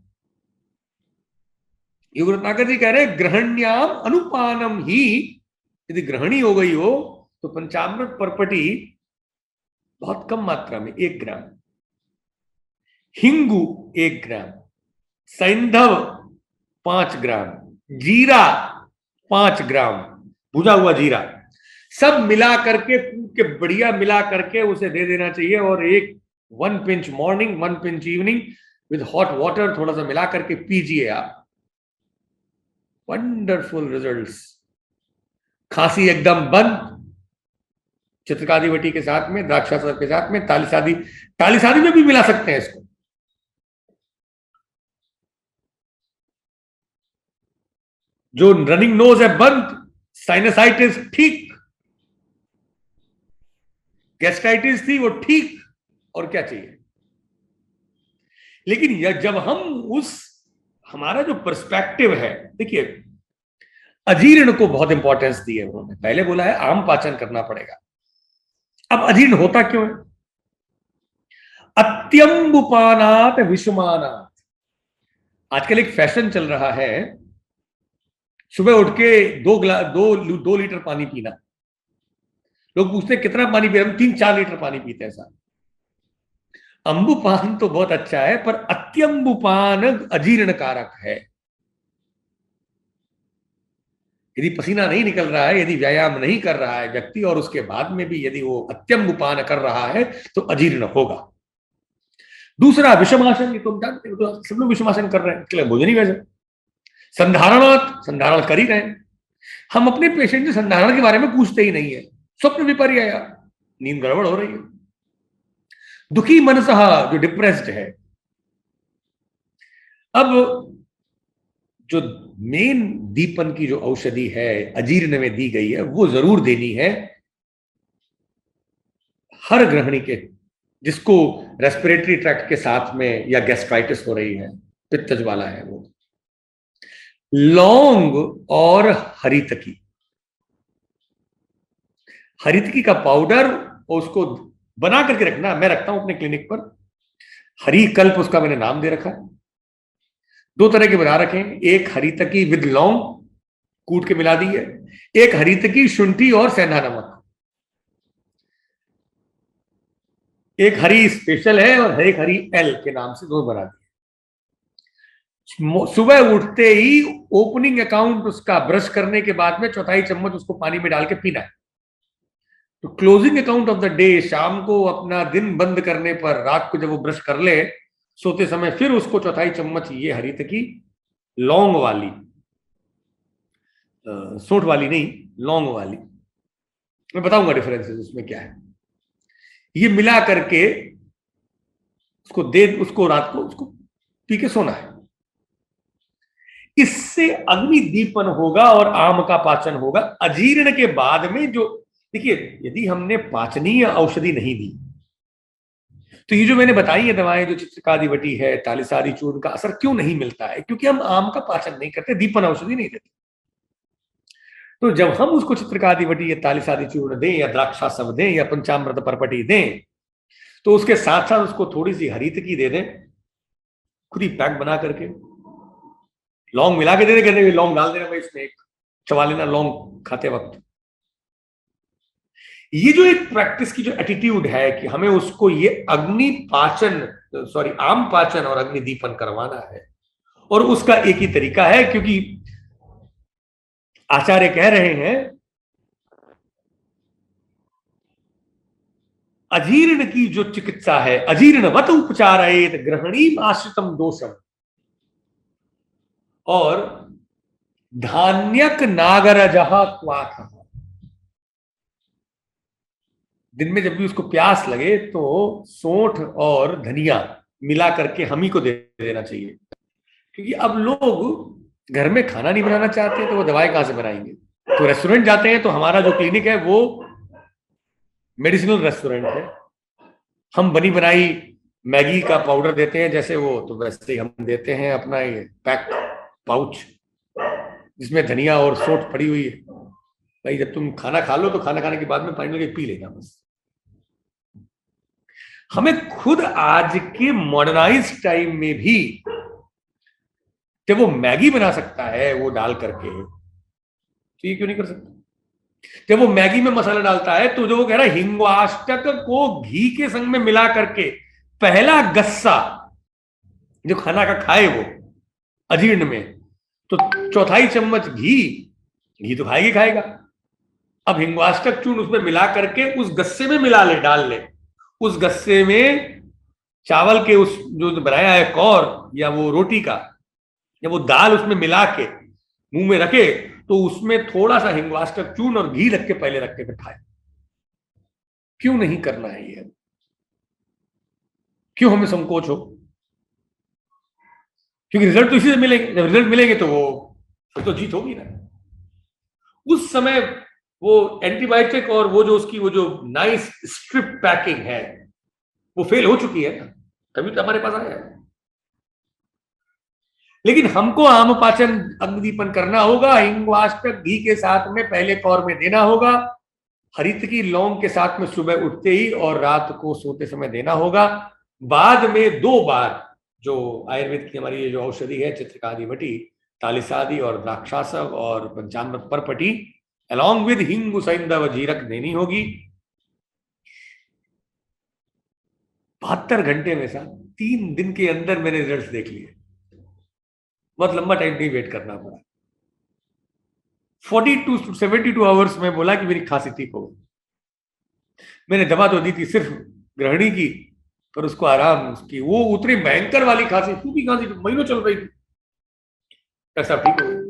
योग रत्नाकर जी कह रहे हैं ग्रहण्याम अनुपानम ही, यदि ग्रहणी हो गई हो तो पंचामृत परपटी बहुत कम मात्रा में 1 ग्राम, हिंगू 1 ग्राम, सैंधव 5 ग्राम, जीरा 5 ग्राम, भुजा हुआ जीरा, सब मिला करके कूट के बढ़िया मिला करके उसे दे देना चाहिए। और 1 pinch morning 1 pinch evening with hot water थोड़ा सा मिला करके पीजिए आप, वंडरफुल रिजल्ट्स। खांसी एकदम बंद, चित्रकादिवटी के साथ में, द्राक्षासव के साथ में, तालिसादी में भी मिला सकते हैं इसको। जो रनिंग नोज है बंद, साइनसाइटिस ठीक, गैस्ट्राइटिस थी वो ठीक, और क्या चाहिए। लेकिन जब हम हमारा जो पर्सपेक्टिव है, देखिए अजीर्ण को बहुत इंपॉर्टेंस दी है उन्होंने। पहले बोला है आम पाचन करना पड़ेगा, अब अजीर्ण होता क्यों है। अत्यंबुपानात विषमानात, आजकल एक फैशन चल रहा है, सुबह उठ के 2 लीटर पानी पीना। लोग पूछते हैं कितना पानी पी रहे, हम 3-4 लीटर पानी पीते हैं साहब। अंबुपान तो बहुत अच्छा है, पर अत्यंबुपान अजीर्ण कारक है। यदि पसीना नहीं निकल रहा है, यदि व्यायाम नहीं कर रहा है व्यक्ति, और उसके बाद में भी यदि वो अत्यंबुपान कर रहा है तो अजीर्ण होगा। दूसरा विषमासन, तुम जानते हो तो सब लोग विषमासन कर रहे हैं, इसके लिए भोजन ही वैसे। संधारण कर ही रहे हैं। हम अपने पेशेंट से संधारण के बारे में पूछते ही नहीं है, स्वप्न विपर्य, नींद गड़बड़ हो रही है, दुखी मनसः, जो डिप्रेस्ड है। अब जो मेन दीपन की जो औषधि है अजीर्ण में दी गई है, वो जरूर देनी है हर गृहिणी के, जिसको रेस्पिरेटरी ट्रैक्ट के साथ में या गैस्ट्राइटिस हो रही है, पित्तज वाला है वो। लौंग और हरितकी, हरितकी का पाउडर, उसको बना करके रखना, मैं रखता हूं अपने क्लिनिक पर। हरी कल्प उसका मैंने नाम दे रखा है। 2 तरह के बना रखे हैं, एक हरितकी विद लौंग कूट के मिला दी है, एक हरितकी शुंठी और सेंधा नमक। एक हरी स्पेशल है और एक हरी एल के नाम से 2 बना दिए। सुबह उठते ही ओपनिंग अकाउंट उसका ब्रश करने के बाद में 1/4 चम्मच उसको पानी में डाल के पीना है। तो closing account of the day, शाम को अपना दिन बंद करने पर, रात को जब वो ब्रश कर ले सोते समय, फिर उसको 1/4 चम्मच ये हरितकी, लौंग वाली, सोंठ वाली नहीं, लौंग वाली, मैं बताऊंगा डिफरेंसेस उसमें क्या है, ये मिला करके उसको रात को उसको पी के सोना है। इससे अग्नि दीपन होगा और आम का पाचन होगा। अजीर्ण के बाद में जो, देखिए यदि हमने पाचनीय औषधि नहीं दी तो ये जो मैंने बताई है दवाएं, जो चित्रकादिवटी है, तालिसादी चूर्ण का असर क्यों नहीं मिलता है, क्योंकि हम आम का पाचन नहीं करते, दीपन औषधि नहीं देते। तो जब हम उसको चित्रकादिवटी या तालिसादी चूर्ण दें या द्राक्षासव दें या पंचामृत परपटी दें, तो उसके साथ साथ उसको थोड़ी सी हरितकी दे दें, खुद ही पैक बना करके, लौंग मिला के दे दें, कहते लौंग डाल देना भाई इसमें, एक चबा लेना लौंग खाते वक्त। ये जो एक प्रैक्टिस की जो एटीट्यूड है कि हमें उसको ये अग्नि पाचन आम पाचन और अग्नि दीपन करवाना है, और उसका एक ही तरीका है, क्योंकि आचार्य कह रहे हैं अजीर्ण की जो चिकित्सा है, अजीर्णवत उपचारयेत ग्रहणीम आश्रितम दोषम, और धान्यक नागरजहा क्वाथ, दिन में जब भी उसको प्यास लगे तो सोंठ और धनिया मिला करके हम ही को दे देना चाहिए, क्योंकि अब लोग घर में खाना नहीं बनाना चाहते तो वो दवाई कहां से बनाएंगे। तो रेस्टोरेंट जाते हैं, तो हमारा जो क्लिनिक है वो मेडिसिनल रेस्टोरेंट है। हम बनी बनाई मैगी का पाउडर देते हैं जैसे वो, तो वैसे ही हम देते हैं अपना ये पैक पाउच जिसमें धनिया और सोंठ पड़ी हुई है। भाई जब तुम खाना खा लो तो खाना खाने के बाद में पानी लेके पी लेना बस। हमें खुद आज के मॉडर्नाइज टाइम में भी जब वो मैगी बना सकता है वो डाल करके, तो ये क्यों नहीं कर सकता। जब वो मैगी में मसाला डालता है तो जो वो कह रहा है हिंगवाष्टक को घी के संग में मिला करके पहला गस्सा जो खाना का खाए वो अजीर्ण में, तो चौथाई चम्मच घी तो खाएगी खाएगा। अब हिंगवाष्टक चूर्ण उसमें मिला करके उस गस्से में मिला ले, डाल ले, उस गस्से में चावल के उस जो बनाया है कौर या वो रोटी का या वो दाल उसमें मिला के मुंह में रखे, तो उसमें थोड़ा सा हिंगवाष्टक चूर्ण और घी रख के पहले रख के फिर खाए। क्यों नहीं करना है ये? क्यों हमें संकोच हो? क्योंकि रिजल्ट तो इसी से मिलेंगे, जब रिजल्ट मिलेंगे तो वो फिर तो जीत होगी ना। उस समय वो एंटीबायोटिक और वो जो उसकी वो जो नाइस स्ट्रिप पैकिंग है वो फेल हो चुकी है ना, तभी तो हमारे पास आया है। लेकिन हमको आम पाचन अग्निदीपन करना होगा, हिंगवाष्टक घी के साथ में पहले कौर में देना होगा, हरित की लौंग के साथ में सुबह उठते ही और रात को सोते समय देना होगा। बाद में 2 बार जो आयुर्वेद की हमारी ये जो औषधि है चित्रकादि वटी, तालिसादि और द्राक्षासव और पंचामृत परपटी अलॉन्ग विद हिंग सैंधव जीरक देनी होगी। 72 घंटे में साथ 3 दिन के अंदर मैंने रिजल्ट देख लिए। बहुत लंबा टाइम नहीं वेट करना पड़ा। 42 to 72 आवर्स में बोला कि मेरी खांसी ठीक हो गई। मैंने दवा तो दी थी सिर्फ ग्रहणी की, पर उसको आराम उसकी वो उतनी भयंकर वाली खांसी, सूखी खांसी तो महीनों चल रही थी, ऐसा ठीक हो गई।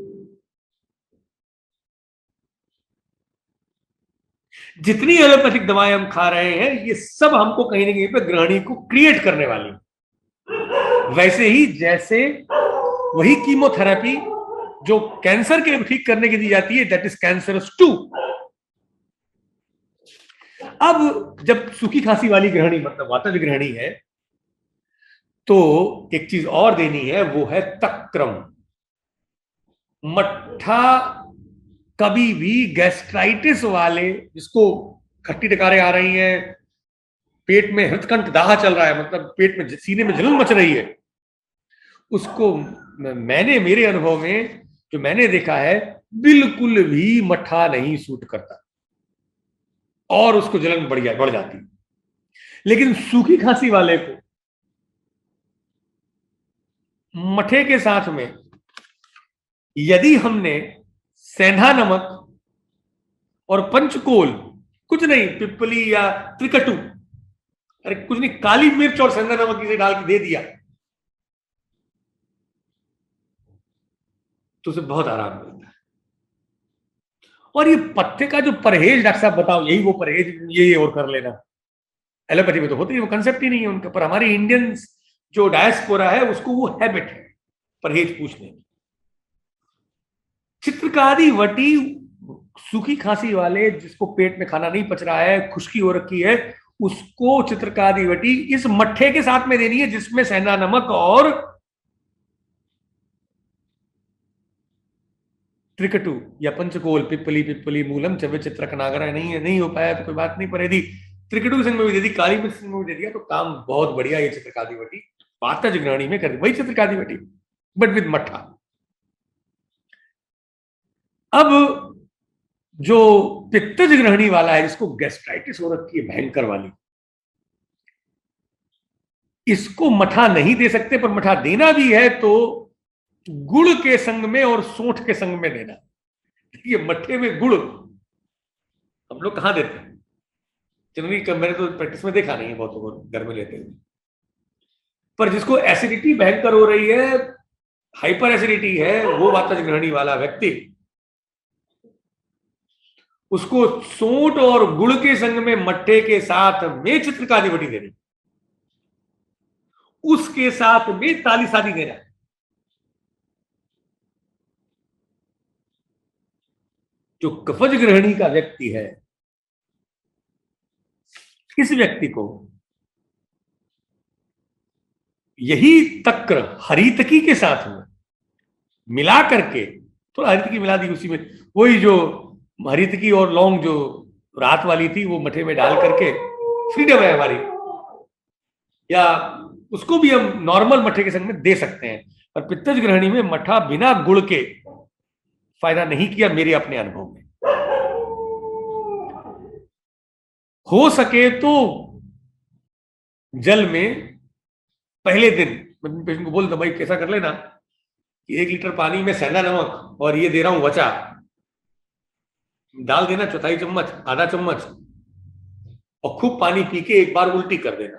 जितनी एलोपैथिक दवाएं हम खा रहे हैं ये सब हमको कहीं ना कहीं पे ग्रहणी को क्रिएट करने वाली। वैसे ही जैसे वही कीमोथेरेपी जो कैंसर के ठीक करने की दी जाती है, दैट इज कैंसरस टू। अब जब सूखी खांसी वाली ग्रहणी मतलब वातज ग्रहणी है, तो एक चीज और देनी है, वो है तक्रम। मट्ठा कभी भी गैस्ट्राइटिस वाले, जिसको खट्टी डकारें आ रही हैं, पेट में हृदकंठ दाह चल रहा है, मतलब पेट में सीने में जलन मच रही है, उसको मैंने मेरे अनुभव में जो मैंने देखा है बिल्कुल भी मट्ठा नहीं सूट करता और उसको जलन बढ़ जाती। लेकिन सूखी खांसी वाले को मठे के साथ में यदि हमने सेंधा नमक और पंचकोल, कुछ नहीं पिपली या त्रिकटु, अरे कुछ नहीं, काली मिर्च और सेंधा नमक इसे डाल के दे दिया तो उसे बहुत आराम मिलता है। और ये पत्ते का जो परहेज डॉक्टर साहब बताओ, यही वो परहेज ये और कर लेना, एलोपैथी में तो होती है, वो कंसेप्ट ही नहीं है उनका। पर हमारे इंडियन जो डायस्पोरा है उसको वो हैबिट है परहेज पूछने की। चित्रकारी वटी सूखी खांसी वाले जिसको पेट में खाना नहीं पच रहा है, खुश्की हो रखी है, उसको चित्रकारी वटी इस मट्ठे के साथ में देनी है जिसमें सेंधा नमक और त्रिकटु या पंचकोल, पिपली मूलम चवे चित्रकनागर नहीं हो पाया तो कोई बात नहीं, पर यदि त्रिकटु के संग में भी दे दी, काली मिर्च संग में भी दे दिया, तो काम बहुत बढ़िया ये चित्रकारी वटी वातज ग्रहणी में कर दी, वही चित्रकारी वटी बट विद मट्ठा। अब जो पित्तज ग्रहणी वाला है, जिसको गैस्ट्राइटिस हो रखी है भयंकर वाली, इसको मठा नहीं दे सकते, पर मठा देना भी है तो गुड़ के संग में और सोंठ के संग में देना। ये मट्ठे में गुड़ हम लोग कहां देते हैं जनरली, मैंने तो प्रैक्टिस में देखा नहीं है बहुतों को घर में लेते हुए। पर जिसको एसिडिटी भयंकर हो रही है, हाइपर एसिडिटी है, वो वातज ग्रहणी वाला व्यक्ति, उसको सोंठ और गुड़ के संग में मट्ठे के साथ में चित्रकारी बटी देनी, उसके साथ में ताली शादी देना। जो कफज ग्रहणी का व्यक्ति है, इस व्यक्ति को यही तक्र हरितकी के साथ में मिला करके, थोड़ा हरितकी मिला दी उसी में, वही जो हरितकी और लौंग जो रात वाली थी वो मठे में डाल करके, फ्रीडम है हमारी, या उसको भी हम नॉर्मल मठे के संग में दे सकते हैं। पर पित्तज ग्रहणी में मठा बिना गुड़ के फायदा नहीं किया मेरे अपने अनुभव में। हो सके तो जल में पहले दिन मैं पेशेंट को बोलता भाई कैसा कर लेना कि 1 लीटर पानी में सेंधा नमक और ये दे रहा हूं वचा डाल देना, 1/4 चम्मच, आधा चम्मच, और खूब पानी पी के एक बार उल्टी कर देना।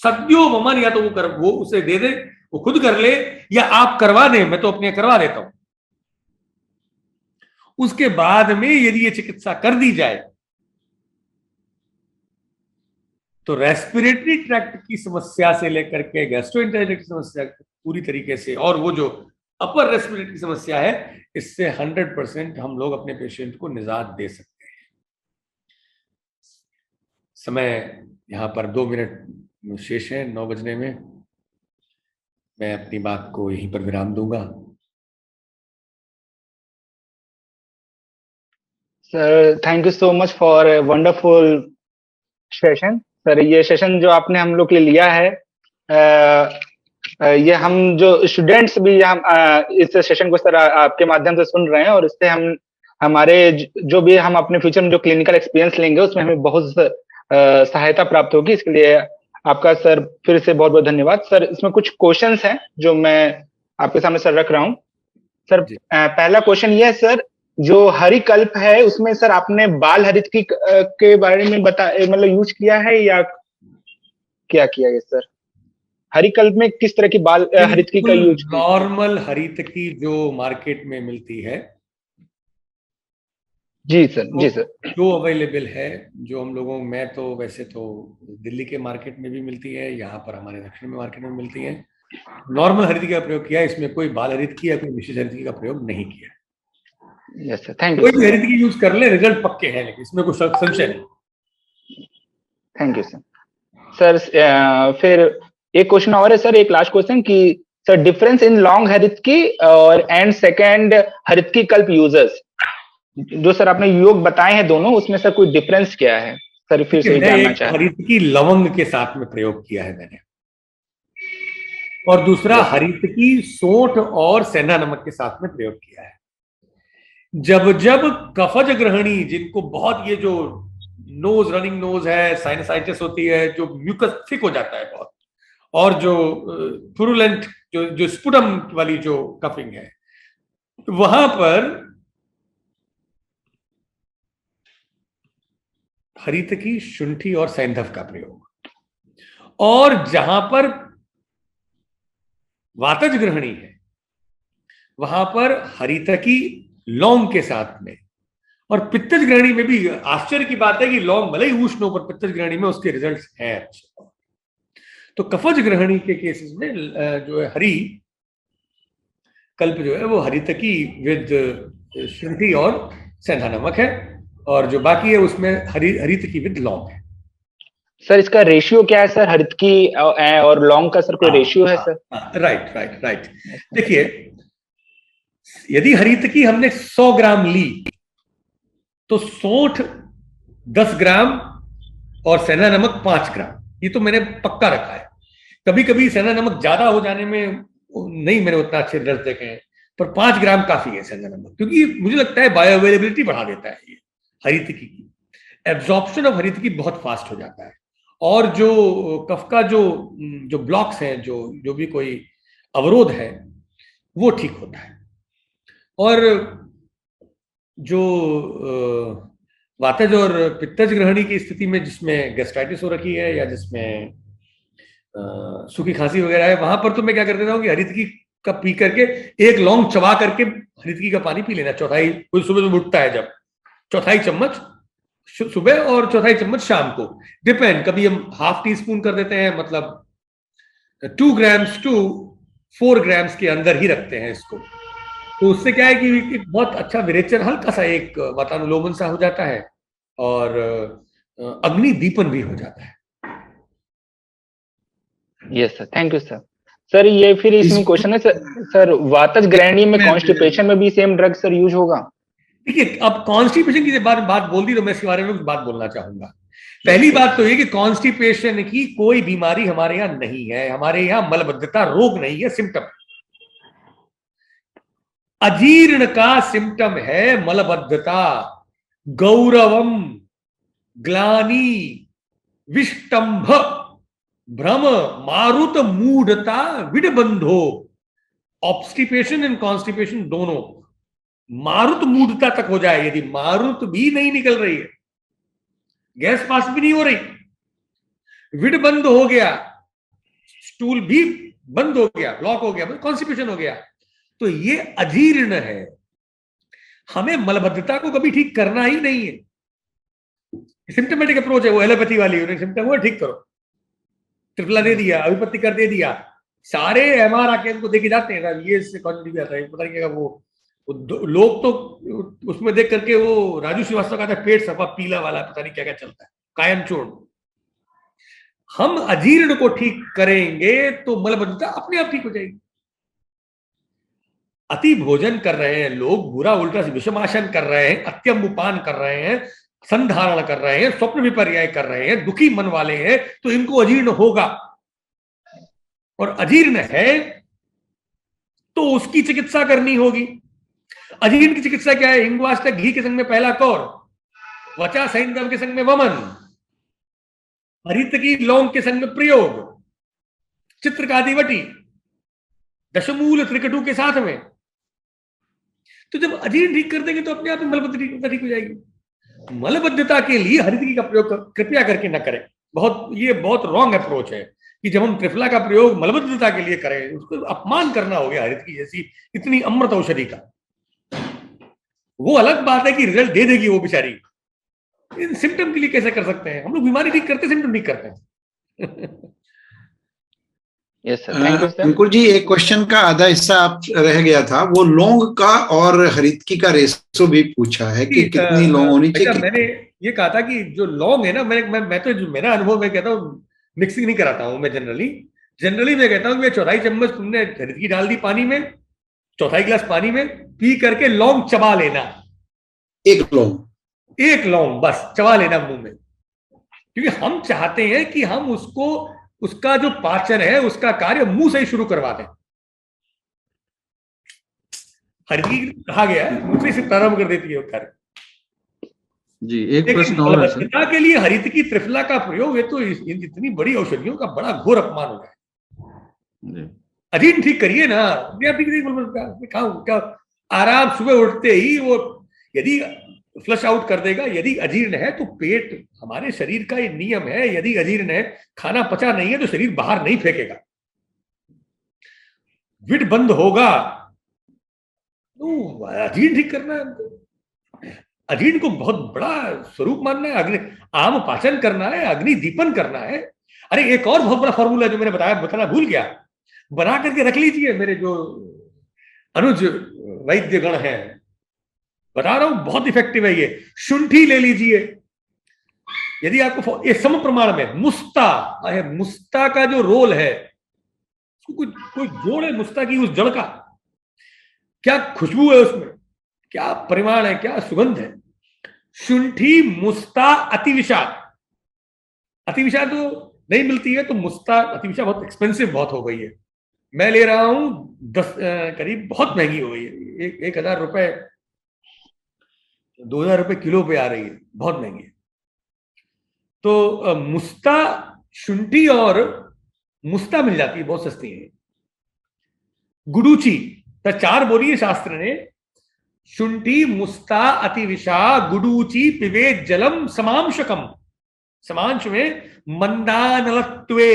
सद्यो ममन, या तो वो उसे दे दे, वो खुद कर ले, या आप करवा दें, मैं तो अपने करवा देता हूं। उसके बाद में यदि ये चिकित्सा कर दी जाए तो रेस्पिरेटरी ट्रैक्ट की समस्या से लेकर के गैस्ट्रोइंटेस्टाइनल की समस्या पूरी तरीके से, और वो जो अपर रेस्पिरेटरी समस्या है, इससे 100% हम लोग अपने पेशेंट को निजात दे सकते हैं। समय यहां पर 2 मिनट शेष है 9 बजने में। मैं अपनी बात को यहीं पर विराम दूंगा। Sir thank you so much for a wonderful session. Sir ये सेशन जो आपने हम लोग के लिए लिया है, ये हम जो स्टूडेंट्स भी हम इस सेशन को सर आपके माध्यम से सुन रहे हैं, और इससे हम हमारे जो भी हम अपने फ्यूचर में जो क्लिनिकल एक्सपीरियंस लेंगे उसमें हमें बहुत सहायता प्राप्त होगी। इसके लिए आपका सर फिर से बहुत बहुत धन्यवाद। सर इसमें कुछ क्वेश्चंस हैं जो मैं आपके सामने सर रख रहा हूँ। सर पहला क्वेश्चन ये है सर, जो हरिकल्प है उसमें सर आपने बाल हरितकी के बारे में मतलब यूज किया है या क्या किया है सर? हरिकल्प में किस तरह की बाल हरितकी का यूज? नॉर्मल हरितकी जो मार्केट में मिलती है, जी सर, जी सर, जो अवेलेबल है, जो हम लोगों मैं तो वैसे तो दिल्ली के मार्केट में भी मिलती है, यहाँ पर हमारे दक्षिण में मार्केट में मिलती है। नॉर्मल हरितकी का प्रयोग किया है, इसमें कोई बाल हरितकी या कोई विशेष हरितकी का प्रयोग नहीं किया। Yes sir, thank you. कोई हरितकी यूज कर ले, रिजल्ट पक्के हैं, लेकिन इसमें कोई संशय नहीं। Thank you sir. सर फिर एक क्वेश्चन और है सर, एक लास्ट क्वेश्चन कि सर डिफरेंस इन लॉन्ग हरितकी और एंड सेकेंड हरितकी कल्प यूजर्स, जो सर आपने योग बताए हैं दोनों, उसमें सर कोई डिफरेंस क्या है सर? फिर से जानना चाह रहा हूं। हरितकी लवंग के साथ में प्रयोग किया है मैंने, और दूसरा हरितकी सोंठ और सेंधा नमक के साथ में प्रयोग किया है। जब जब कफज ग्रहणी, जिनको बहुत ये जो नोज, रनिंग नोज है, साइनसाइटिस होती है, जो म्यूकस थिक हो जाता है बहुत, और जो पुरुलेंट जो स्पुटम वाली जो कफिंग है, वहां पर हरितकी, शुंठी और सैंधव का प्रयोग। और जहां पर वातज ग्रहणी है वहां पर हरितकी लौंग के साथ में, और पित्तज ग्रहणी में भी आश्चर्य की बात है कि लौंग भले ही उष्ण हो, पर पित्तज ग्रहणी में उसके रिजल्ट्स हैं अच्छे। तो कफज ग्रहणी के केसेस में जो है हरि कल्प जो है वो हरितकी विद शुंठी और सेंधा नमक है, और जो बाकी है उसमें हरितकी विद लौंग है। सर इसका रेशियो क्या है सर, हरितकी और लौंग का सर कोई रेशियो है सर? Right right right. देखिए, यदि हरितकी हमने 100 ग्राम ली तो सोंठ 10 ग्राम और सेंधा नमक 5 ग्राम, ये तो मैंने पक्का रखा है। कभी कभी सेंधा नमक ज्यादा हो जाने में नहीं मैंने उतना अच्छे रिजल्ट देखे हैं, पर 5 ग्राम काफी है सेंधा नमक, क्योंकि मुझे लगता है बायो अवेलेबिलिटी बढ़ा देता है ये हरितकी की, एब्जॉर्प्शन ऑफ हरितकी बहुत फास्ट हो जाता है, और जो कफ का जो जो ब्लॉक्स हैं, जो भी कोई अवरोध है वो ठीक होता है। और जो वातज और पित्तज ग्रहणी की स्थिति में, जिसमें गैस्ट्राइटिस हो रखी है या जिसमें सूखी खांसी वगैरह है, वहां पर तो मैं क्या कर देता हूँ कि हरितकी का पी करके एक लौंग चबा करके हरितकी का पानी पी लेना, चौथाई, कोई सुबह में उठता है जब, चौथाई चम्मच सुबह और चौथाई चम्मच शाम को, डिपेंड, कभी हम हाफ टी स्पून कर देते हैं, मतलब 2 ग्राम्स टू 4 ग्राम्स के अंदर ही रखते हैं इसको। तो उससे क्या है कि एक बहुत अच्छा विरेचन, हल्का सा एक वातानुलोमन सा हो जाता है, और अग्नि दीपन भी हो जाता है। Yes sir, thank you sir. Sir ये फिर इसमें क्वेश्चन है सर, वातज ग्रहणी में कॉन्स्टिपेशन में भी सेम ड्रग सर यूज होगा? देखिए, अब कॉन्स्टिपेशन की बात बोल दी तो मैं इसके बारे में कुछ बात बोलना चाहूंगा। पहली बात तो ये कि कॉन्स्टिपेशन की कोई बीमारी हमारे यहाँ नहीं है, हमारे यहाँ मलबद्धता रोग नहीं है, सिम्टम। अजीर्ण का सिम्टम है मलबद्धता, गौरवम, ग्लानि, विष्टंभ, भ्रम, मारुत, मूढ़ता, विडबंधो। ऑब्स्टिपेशन एंड कॉन्स्टिपेशन दोनों, मारुत मूढ़ता तक हो जाए, यदि मारुत भी नहीं निकल रही है, गैस पास भी नहीं हो रही, विड बंद हो गया, स्टूल भी बंद हो गया, ब्लॉक हो गया, कॉन्स्टिपेशन हो गया, तो ये अजीर्ण है। हमें मलबद्धता को कभी ठीक करना ही नहीं है। सिम्टमेटिक अप्रोच है वो, एलोपैथी वाली, सिम्टम हुआ ठीक करो, त्रिफला दे दिया, अभिपत्तिकर दे दिया, सारे एमआर आके उनको देखे जाते हैं, ये इससे कॉन्स्टिपेशन आता है, पता नहीं क्या वो लोग तो उसमें देख करके, वो राजू श्रीवास्तव का था, पेट सफा पीला वाला, पता नहीं क्या क्या चलता है, कायम चोड़। हम अजीर्ण को ठीक करेंगे तो मलबद्धता अपने आप ठीक हो जाएगी। अति भोजन कर रहे हैं लोग, बुरा उल्टा विषमाशन कर रहे हैं, अत्यंबुपान कर रहे हैं, संधारण कर रहे हैं, स्वप्न विपर्याय कर रहे हैं, दुखी मन वाले हैं, तो इनको अजीर्ण होगा। और अजीर्ण है तो उसकी चिकित्सा करनी होगी। अजीर्ण की चिकित्सा क्या है? हिंगवाष्टक घी के संग में पहला कौर, वचा सैंधव के संग में वमन, हरितकी लौंग के संग में प्रयोग, चित्रकादिवटी, दशमूल त्रिकटु के साथ में। तो जब अजीर्ण ठीक कर देंगे तो अपने आप में मलबद्धता ठीक हो जाएगी। मलबद्धता के लिए हरितकी का प्रयोग कृपया करके न करें, ये बहुत रॉन्ग अप्रोच है कि जब हम त्रिफला का प्रयोग मलबद्धता के लिए करें, उसको अपमान करना हो गया हरितकी जैसी इतनी अमृत औषधि का। वो अलग बात है कि रिजल्ट दे देगी वो बेचारी, इन सिम्टम के लिए कैसे कर सकते हैं हम लोग? बीमारी ठीक करते, सिम्टम ठीक करते हैं। Yes sir, thank you sir. Ankur ji, एक क्वेश्चन का आधा हिस्सा आप रह गया था, वो लौंग का और हरितकी का रेशो भी पूछा है कि कितनी लौंग होनी चाहिए। मैंने ये कहा था कि जो लौंग है ना, मैं तो जो मेरा अनुभव मैं कहता हूँ, मिक्सिंग नहीं कराता हूँ मैं जनरली मैं कहता हूँ कि 4 चम्मच तुमने हरितकी डाल दी पानी में, 4 गिलास पानी में, पी करके लौंग चबा लेना, एक लौंग बस चबा लेना मुंह में, क्योंकि हम चाहते हैं कि हम उसका जो पाचन है उसका कार्य मुंह से ही शुरू करवा दें। हरितकी कहा गया है मुंह से प्रारंभ कर देती है वो कार्य जी। एक प्रश्न और है सर, के लिए हरितकी त्रिफला का प्रयोग, ये तो इतनी बड़ी औषधियों का बड़ा घोर अपमान हो जाए। अजीर्ण ठीक करिए ना, क्या आराम, सुबह उठते ही वो यदि फ्लश आउट कर देगा। यदि अजीर्ण है तो पेट, हमारे शरीर का ये नियम है, यदि अजीर्ण है, खाना पचा नहीं है तो शरीर बाहर नहीं फेंकेगा, विड बंद होगा, तो अजीर्ण ठीक करना है। अजीर्ण को बहुत बड़ा स्वरूप मानना है, अग्नि आम पाचन करना है, अग्नि दीपन करना है। अरे एक और बहुत बड़ा फॉर्मूला जो मैंने बताना भूल गया, बना करके रख लीजिए, मेरे जो अनुज वैद्य गण है, बता रहा हूं बहुत इफेक्टिव है ये। शुंठी ले लीजिए, यदि आपको ये सम प्रमाण में मुस्ता का जो रोल है, कोई जोड़ है मुस्ता की, उस जड़ का क्या खुशबू है उसमें, क्या परिमाण है, क्या सुगंध है। शुंठी, मुस्ता, अतिविषा तो नहीं मिलती है, तो मुस्ता, अतिविषा बहुत एक्सपेंसिव बहुत हो गई है, मैं ले रहा हूं 10 करीब, बहुत महंगी हो गई है, 1,000 रुपए 2,000 रुपए किलो पे आ रही है, बहुत महंगी है। तो मुस्ता, शुंठी और मुस्ता मिल जाती है, बहुत सस्ती है। गुडूची तो 4 बोली है शास्त्र ने, शुंठी मुस्ता अतिविशा गुडूची पिबेत जलम समांशकम, समांश में मंदानलत्वे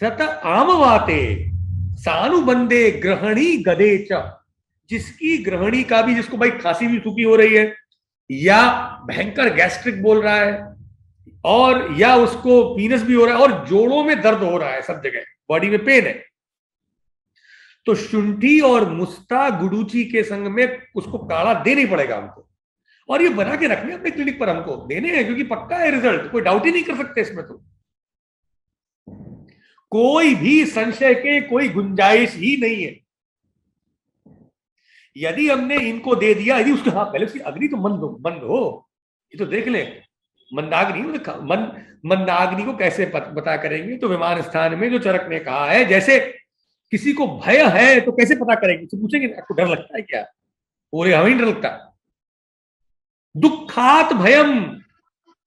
सत आमवाते सानुबंधे ग्रहणी गदे च, जिसकी ग्रहणी का भी, जिसको भाई खांसी भी सूखी हो रही है, या भयंकर गैस्ट्रिक बोल रहा है, और या उसको पीनस भी हो रहा है, और जोड़ों में दर्द हो रहा है, सब जगह बॉडी में पेन है, तो शुंठी और मुस्ता गुडूची के संग में उसको काढ़ा देना ही पड़ेगा हमको, और ये बना के रखने अपने क्लिनिक पर, हमको देने हैं, क्योंकि पक्का है रिजल्ट, कोई डाउट ही नहीं कर सकते इसमें, तो कोई भी संशय के कोई गुंजाइश ही नहीं है। यदि हमने इनको दे दिया, यदि उसके, हाँ पहले उसकी अग्नि तो मंद हो, ये तो देख ले, मंदाग्नि, मंदाग्नि को कैसे पता करेंगे? तो विमान स्थान में जो चरक ने कहा है, जैसे किसी को भय है तो कैसे पता करेंगे? तो पूछेंगे आपको डर लगता है क्या? बोले हमें डर लगता। दुखात भयम,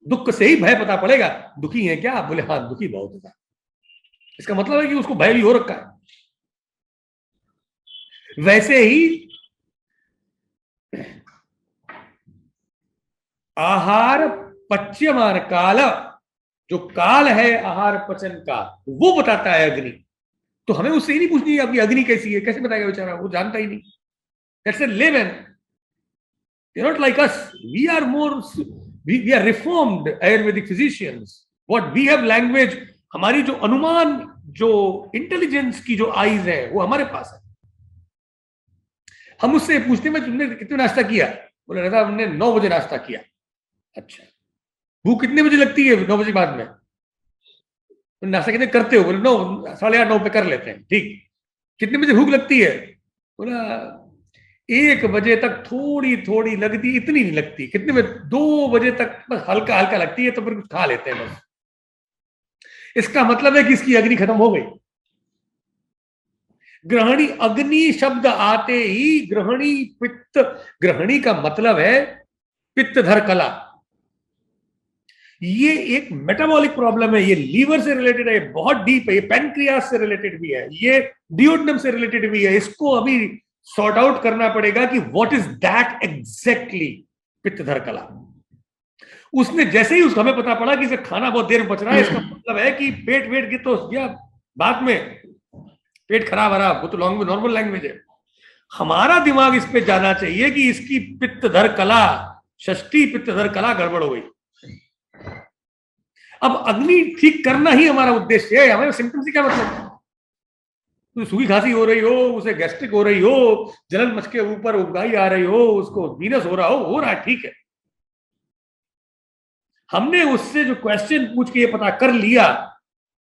दुख से ही भय पता पड़ेगा। दुखी है क्या? बोले हाँ दुखी बहुत होता, इसका मतलब है कि उसको भय भी हो रखा है। वैसे ही आहार पच्यमान काल, जो काल है आहार पचन का, वो बताता है अग्नि। तो हमें उससे ही नहीं पूछनी है आपकी अग्नि कैसी है, कैसे बताएगा बेचारा, वो जानता ही नहीं। That's a layman, they're not like us, we are more, we are reformed ayurvedic physicians, what we have language, हमारी जो अनुमान, जो इंटेलिजेंस की जो आईज है, वो हमारे पास है। हम उससे पूछते हैं तुमने कितने नाश्ता किया? बोले दादा हमने 9 बजे नाश्ता किया। अच्छा, भूख कितने बजे लगती है? 9 बजे बाद में। नाश्ता कितने करते हो? बोले 9, 8:30, 9 पे कर लेते हैं। ठीक, कितने बजे भूख लगती है? बोला 1 बजे तक थोड़ी थोड़ी लगती, इतनी नहीं लगती। कितने बजे? 2 बजे तक बस हल्का हल्का लगती है, तो फिर कुछ खा लेते हैं बस। इसका मतलब है कि इसकी अग्नि खत्म हो गई। ग्रहणी, अग्नि शब्द आते ही ग्रहणी पित्त, ग्रहणी का मतलब है पित्तधर कला। ये एक मेटाबॉलिक प्रॉब्लम है, ये लीवर से रिलेटेड है, बहुत डीप है, ये पैनक्रियास से रिलेटेड भी है, ये डिओडनम से रिलेटेड भी है। इसको अभी सॉर्ट आउट करना पड़ेगा कि व्हाट इज दैट एग्जैक्टली, पित्तधर कला। उसने जैसे ही उसको हमें पता पड़ा कि इसे खाना बहुत देर में पच रहा है, इसका मतलब है कि पेट वेट की तो या बाद में पेट खराब वो तो नॉर्मल लैंग्वेज है। हमारा दिमाग इस पे जाना चाहिए कि इसकी पित्तधर कला, षष्ठी पित्तधर कला गड़बड़ हो गई। अब अग्नि ठीक करना ही हमारा उद्देश्य है। हमें सिम्टम से क्या मतलब? तो सूखी खांसी हो रही हो, उसे गैस्ट्रिक हो रही हो, जलन मच के ऊपर उबकाई आ रही हो, उसको वीनस हो रहा है, ठीक है। हमने उससे जो क्वेश्चन पूछ के ये पता कर लिया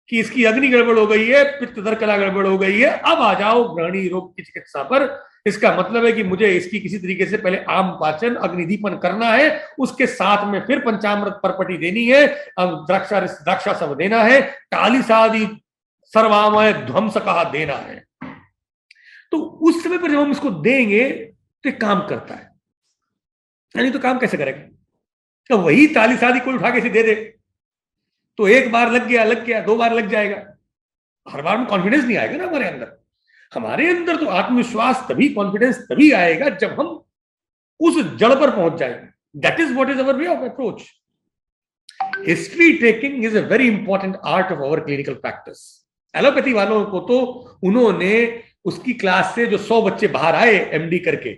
कि इसकी अग्नि गड़बड़ हो गई है, पित्तधर कला गड़बड़ हो गई है, अब आ जाओ ग्रहणी रोग की चिकित्सा पर। इसका मतलब है कि मुझे इसकी किसी तरीके से पहले आम पाचन, अग्निदीपन करना है, उसके साथ में फिर पंचामृत परपटी देनी है, अब द्राक्षा सब देना है, टालिसादि सर्वामय ध्वंस कहा देना है। तो उस समय पर जब हम इसको देंगे तो ये काम करता है, नहीं तो काम कैसे करेगा? तो वही तालिसादी कोई उठा के दे दे तो 1 बार लग गया 2 बार लग जाएगा, हर बार में कॉन्फिडेंस नहीं आएगा ना हमारे अंदर। हमारे अंदर तो आत्मविश्वास तभी, कॉन्फिडेंस तभी आएगा जब हम उस जड़ पर पहुंच जाएंगे। That is what is our way of approach. History taking is a very important art of our clinical practice. Allopathy वालों को तो उन्होंने उसकी क्लास से जो 100 बच्चे बाहर आए एमडी करके,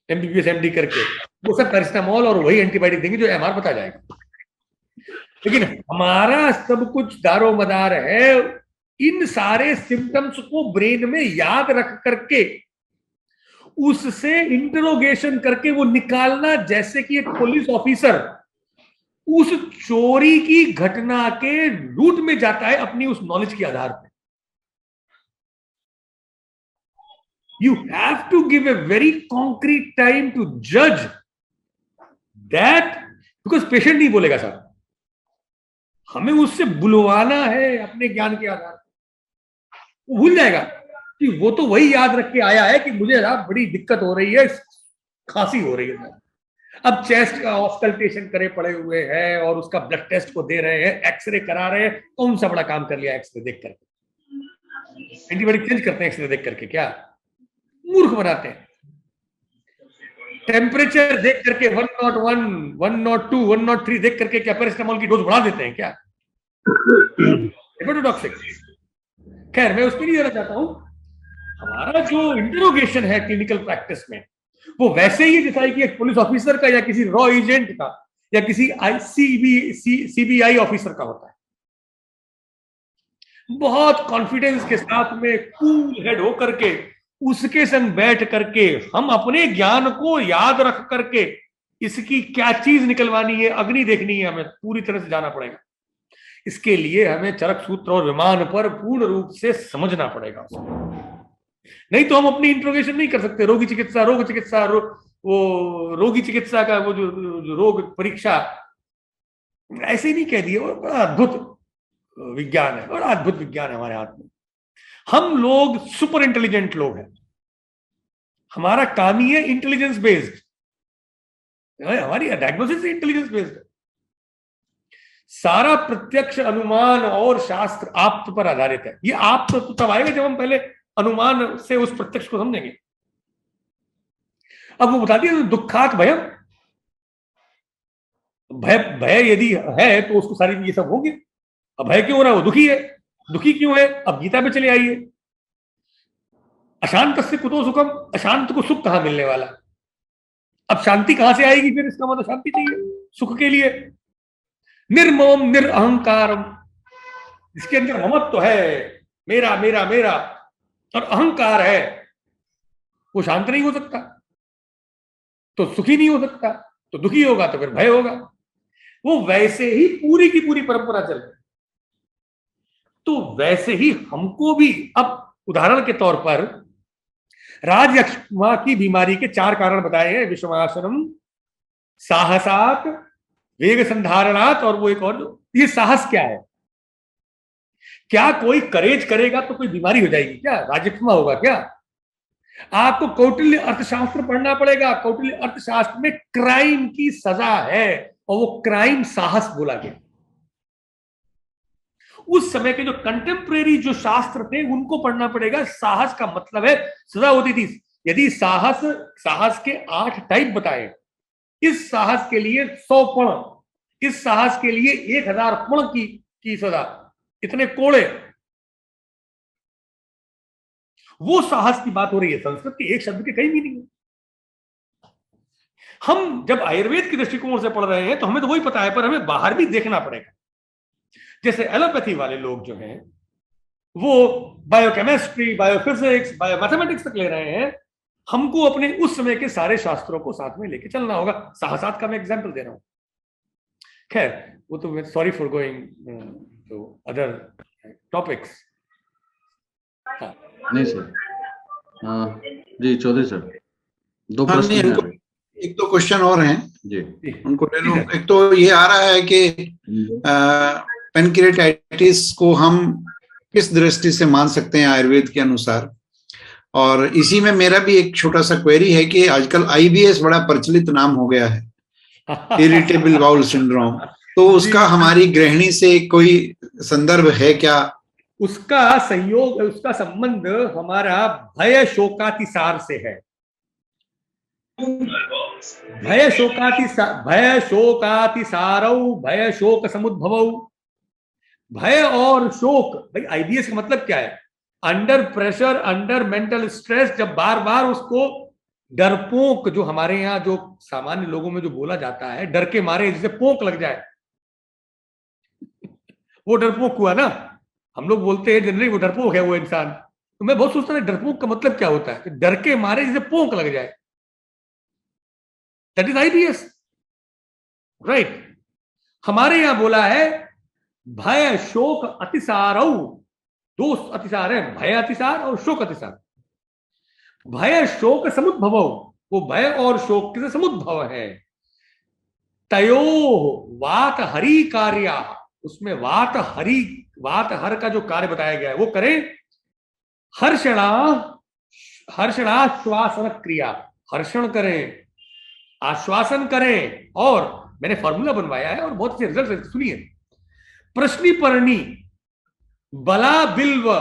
एमबीबीएस एमडी करके, वो सब पैरासिटामोल और वही एंटीबायोटिक देंगे जो एमआर बता जाएगा। लेकिन हमारा सब कुछ दारोमदार है इन सारे सिम्टम्स को ब्रेन में याद रख करके उससे इंटरोगेशन करके वो निकालना, जैसे कि एक पुलिस ऑफिसर उस चोरी की घटना के रूट में जाता है अपनी उस नॉलेज के आधार पर। You have to give a very concrete time to judge that, because patient नहीं बोलेगा साहब, हमें उससे बुलवाना है अपने ज्ञान के आधार पर। वो भूल जाएगा कि वो तो वही याद रख के आया है कि मुझे ना बड़ी दिक्कत हो रही है, खांसी हो रही है। अब चेस्ट का ऑस्कल्टेशन करे पड़े हुए हैं और उसका ब्लड टेस्ट को दे रहे हैं, एक्सरे करा रहे हैं, कौन सा बड़ा काम कर लिया एक्सरे देख करके। एंटीबायोटिक चेंज करते हैं एक्सरे देख करके, क्या मूर्ख बनाते हैं। टेम्परेचर देख करके 101, 102, 103 देख करके क्या पैरासिटामोल की डोज बढ़ा देते हैं क्या? हेपेटोटॉक्सिक। खैर, मैं उसमें नहीं जाना चाहता हूं। हमारा जो इंटरोगेशन है क्लिनिकल प्रैक्टिस में, वो वैसे ही जैसा कि एक पुलिस ऑफिसर का या किसी रॉ एजेंट का या किसी सीबीआई ऑफिसर का होता है। बहुत कॉन्फिडेंस के साथ में कूल हेड होकर के उसके संग बैठ करके हम अपने ज्ञान को याद रख करके इसकी क्या चीज निकलवानी है, अग्नि देखनी है, हमें पूरी तरह से जाना पड़ेगा। इसके लिए हमें चरक सूत्र और विमान पर पूर्ण रूप से समझना पड़ेगा उसको। नहीं तो हम अपनी इंट्रोगेशन नहीं कर सकते। रोगी चिकित्सा, वो रोगी चिकित्सा का वो जो रोग परीक्षा ऐसे ही नहीं कह दिए। वो बड़ा अद्भुत विज्ञान है, बड़ा अद्भुत विज्ञान है हमारे हाथ में। हम लोग सुपर इंटेलिजेंट लोग हैं। हमारा काम ही है इंटेलिजेंस बेस्ड, हमारी डायग्नोसिस इंटेलिजेंस बेस्ड है। सारा प्रत्यक्ष अनुमान और शास्त्र आप पर आधारित है। ये आप तो तब आएगा जब हम पहले अनुमान से उस प्रत्यक्ष को समझेंगे। अब वो बता दिया दुखात भयम, भय भय यदि है तो उसको सारी ये सब होंगे। अब भय क्यों हो रहा है? वो दुखी है। दुखी क्यों है? अब गीता पे चले आइए। अशांत से कुतो सुखम, अशांत को सुख कहां मिलने वाला? अब शांति कहां से आएगी? फिर इसका मतलब शांति चाहिए सुख के लिए। निर्मम निरअहंकारम, इसके अंदर ममत्व है, मेरा मेरा मेरा, और अहंकार है, वो शांत नहीं हो सकता, तो सुखी नहीं हो सकता, तो दुखी होगा तो फिर भय होगा। वो वैसे ही पूरी की पूरी परंपरा चल रही। तो वैसे ही हमको भी, अब उदाहरण के तौर पर राजयक्ष्मा की बीमारी के 4 कारण बताए हैं। विषमासनम, साहसात, वेग संधारणात, और वो एक और, ये साहस क्या है? क्या कोई करेज करेगा तो कोई बीमारी हो जाएगी क्या? राजयक्ष्मा होगा क्या? आपको कौटिल्य अर्थशास्त्र पढ़ना पड़ेगा। कौटिल्य अर्थशास्त्र में क्राइम की सजा है और वो क्राइम साहस बोला गया। उस समय के जो कंटेम्प्रेरी जो शास्त्र थे उनको पढ़ना पड़ेगा। साहस का मतलब है सजा होती थी। यदि साहस के 8 टाइप बताए, इस साहस के लिए 100 पण, इस साहस के लिए 1000 पण की सजा, इतने कोड़े, वो साहस की बात हो रही है। संस्कृत के एक शब्द के कई मीनिंग है। हम जब आयुर्वेद के दृष्टिकोण से पढ़ रहे हैं तो हमें तो वही पता है, पर हमें बाहर भी देखना पड़ेगा। जैसे एलोपैथी वाले लोग जो हैं वो बायोकेमिस्ट्री, बायोफिजिक्स, बायोमैथमेटिक्स तक ले रहे हैं। हमको अपने उस समय के सारे शास्त्रों को साथ में लेके चलना होगा। साहसात का मैं एग्जांपल दे रहा हूं। खैर, वो तो sorry for going to other topics. नहीं सर। जी चौधरी सर, 2 प्रश्न हैं। एक तो क्वेश्चन और हैं जी, उनको ले लो। एक तो ये आ रहा है कि पेनक्रियाटाइटिस को हम किस दृष्टि से मान सकते हैं आयुर्वेद के अनुसार, और इसी में मेरा भी एक छोटा सा क्वेरी है कि आजकल IBS बड़ा प्रचलित नाम हो गया है, इरिटेबल बाउल सिंड्रोम, तो उसका हमारी गृहिणी से कोई संदर्भ है क्या? उसका संयोग, उसका संबंध हमारा भय शोकातिसार से है। भय शोकातिसारौ भय शोक समुद्भवौ। भय और शोक, भाई IBS का मतलब क्या है? Under pressure, under mental stress, जब बार बार उसको डरपोक, जो हमारे यहाँ जो सामान्य लोगों में जो बोला जाता है, डर के मारे जिसे पोक लग जाए, वो डरपोक हुआ ना। हम लोग बोलते हैं जनरली वो डरपोक है वो इंसान। तो मैं बहुत सोचता हूँ डरपोक का मतलब क्या होता है? डर के मारे जिसे पोक लग जाए, दैट इज IBS, राइट। हमारे यहां बोला है भय शोक अतिसारौ। 2 अतिसार है, भय अतिसार और शोक अतिसार। भय शोक समुद्भवौ, वो भय और शोक से समुद्भव है। तयो वात हरि कार्या, उसमें वात हरि, वात हर का जो कार्य बताया गया है वो करें। हर्षणाश्वासन क्रिया, हर्षण करें, आश्वासन करें। और मैंने फॉर्मूला बनवाया है और बहुत अच्छे रिजल्ट, सुनिए। प्रश्निपर्णी बला बिल्व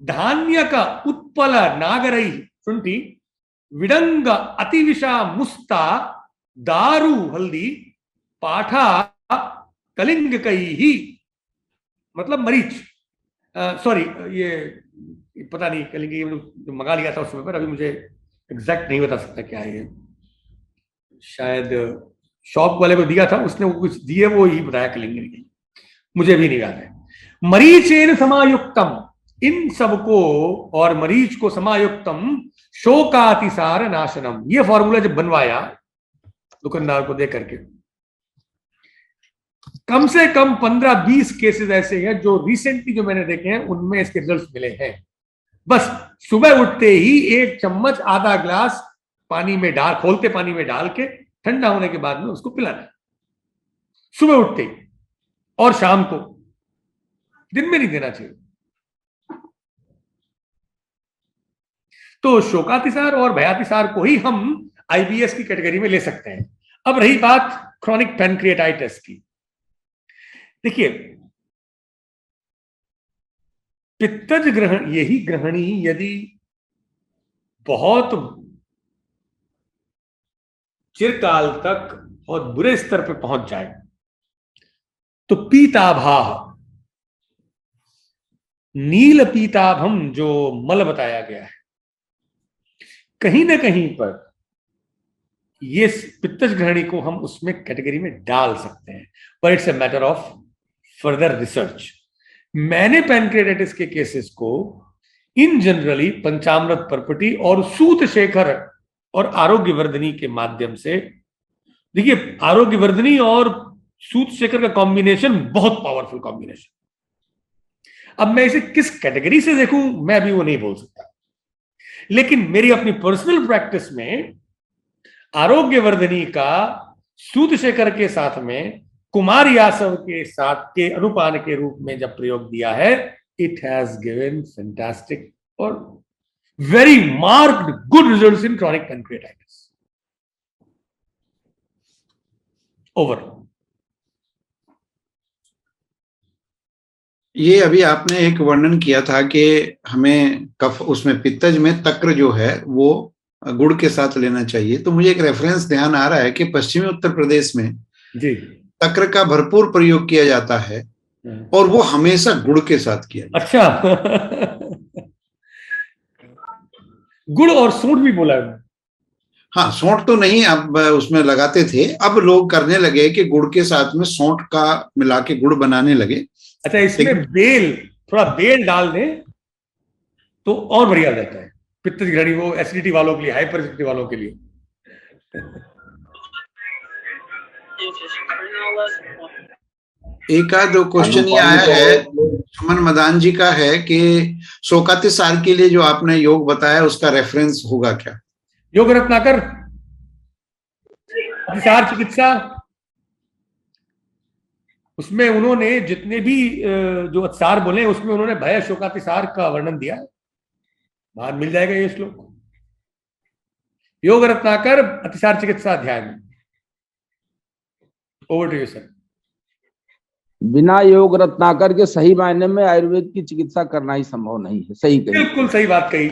धान्य का उत्पल नागरई शुंठी विडंग अतिविषा मुस्ता दारू हल्दी पाठा कलिंग कई ही, मतलब मरीच, सॉरी ये पता नहीं, कलिंग जो मंगा लिया था उस समय पर, अभी मुझे एग्जैक्ट नहीं बता सकता क्या है ये, शायद शॉप वाले को दिया था उसने, वो कुछ दिए वो ही बताया कलिंग, मुझे भी नहीं याद है। मरीचेन समायुक्तम, इन सबको और मरीच को समायुक्तम शोकातिसार नाशनम, ये फॉर्मूला जब बनवाया दुकानदार को दे करके, कम से कम 15-20 केसेस ऐसे हैं जो रिसेंटली जो मैंने देखे हैं उनमें इसके रिजल्ट्स मिले हैं। बस सुबह उठते ही 1 चम्मच आधा ग्लास पानी में डाल, खोलते पानी में डाल के ठंडा होने के बाद में उसको पिलाना, सुबह उठते ही, और शाम को, दिन में नहीं देना चाहिए। तो शोकातिसार और भयातिसार को ही हम आईबीएस की कैटेगरी में ले सकते हैं। अब रही बात क्रोनिक पैनक्रिएटाइटिस की। देखिए, पित्तज ग्रहण, यही ग्रहणी यदि बहुत चिरकाल तक बहुत बुरे स्तर पर पहुंच जाए तो पीताभाह, नील पीताभम जो मल बताया गया है, कहीं ना कहीं पर ये पित्तज ग्रहणी को हम उसमें कैटेगरी में डाल सकते हैं, पर it's a matter of further research. मैंने पैनक्रिएटाइटिस के केसेस को इन जनरली पंचामृत परपटी और सूत शेखर और आरोग्यवर्धनी के माध्यम से, देखिए आरोग्यवर्धनी और सूत शेखर का कॉम्बिनेशन बहुत पावरफुल कॉम्बिनेशन। अब मैं इसे किस कैटेगरी से देखूं मैं अभी वो नहीं बोल सकता, लेकिन मेरी अपनी पर्सनल प्रैक्टिस में आरोग्यवर्धनी का सूत शेखर के साथ में कुमार यासव के साथ के अनुपान के रूप में जब प्रयोग दिया है, इट हैज गिवन फैंटास्टिक और very marked good results in chronic pancreatitis over. ये अभी आपने एक वर्णन किया था कि हमें कफ, उसमें पित्तज में तक्र जो है वो गुड़ के साथ लेना चाहिए, तो मुझे एक रेफरेंस ध्यान आ रहा है कि पश्चिमी उत्तर प्रदेश में जी तक्र का भरपूर प्रयोग किया जाता है और वो हमेशा गुड़ के साथ किया जाता है। अच्छा गुड़ और सूंठ भी बोला है। हाँ, सौंठ तो नहीं अब उसमें लगाते थे, अब लोग करने लगे कि गुड़ के साथ में सौंठ का मिला के गुड़ बनाने लगे। अच्छा, इसमें बेल, थोड़ा बेल डाल दें तो और बढ़िया रहता है पित्तज ग्रहणी, वो एसिडिटी वालों के लिए, हाइपर एसिडिटी वालों के लिए। एक आध क्वेश्चन ये आया है, सुमन मदान जी का है कि शोकातिसार के लिए जो आपने योग बताया उसका रेफरेंस होगा क्या? योग रत्नाकर अतिसार चिकित्सा, उसमें उन्होंने जितने भी जो अतिसार बोले उसमें उन्होंने भय शोकातिसार का वर्णन दिया है, बाहर मिल जाएगा ये श्लोक, योग रत्नाकर अतिसार चिकित्सा अध्याय में। Over to you sir. बिना योग रत्नाकर के सही मायने में आयुर्वेद की चिकित्सा करना ही संभव नहीं है। सही कही, बिल्कुल सही बात कही।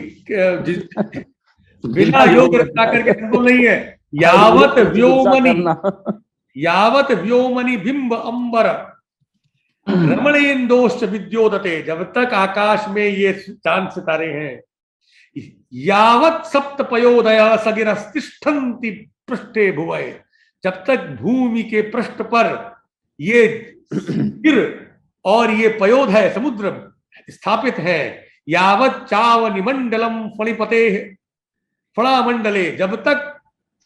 बिना योग रत्नाकर के संभव नहीं है। यावत व्योमनि बिंब अंबर रमणेन्दोश्च विद्योदते, जब तक आकाश में ये चांद सितारे हैं, यावत सप्त पयोदय सगिरस्तिष्ठन्ति पृष्ठे भुवय, जब तक भूमि के पृष्ठ पर ये गिर और ये पयोदय समुद्र स्थापित है, यावत चावनिमंडलम फणिपते फणामंडले, जब तक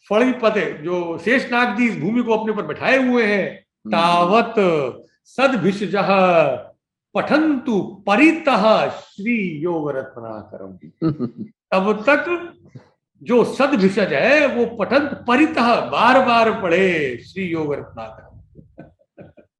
फणिपते जो शेषनाग जी इस भूमि को अपने ऊपर बैठाए हुए हैं, तावत सद्भिषजः पठन्तु परितः श्री योग रत्नाकरम, तब तक जो सद्भिषज है वो पठंत परितः बार बार पढ़े श्री योग रत्नाकर।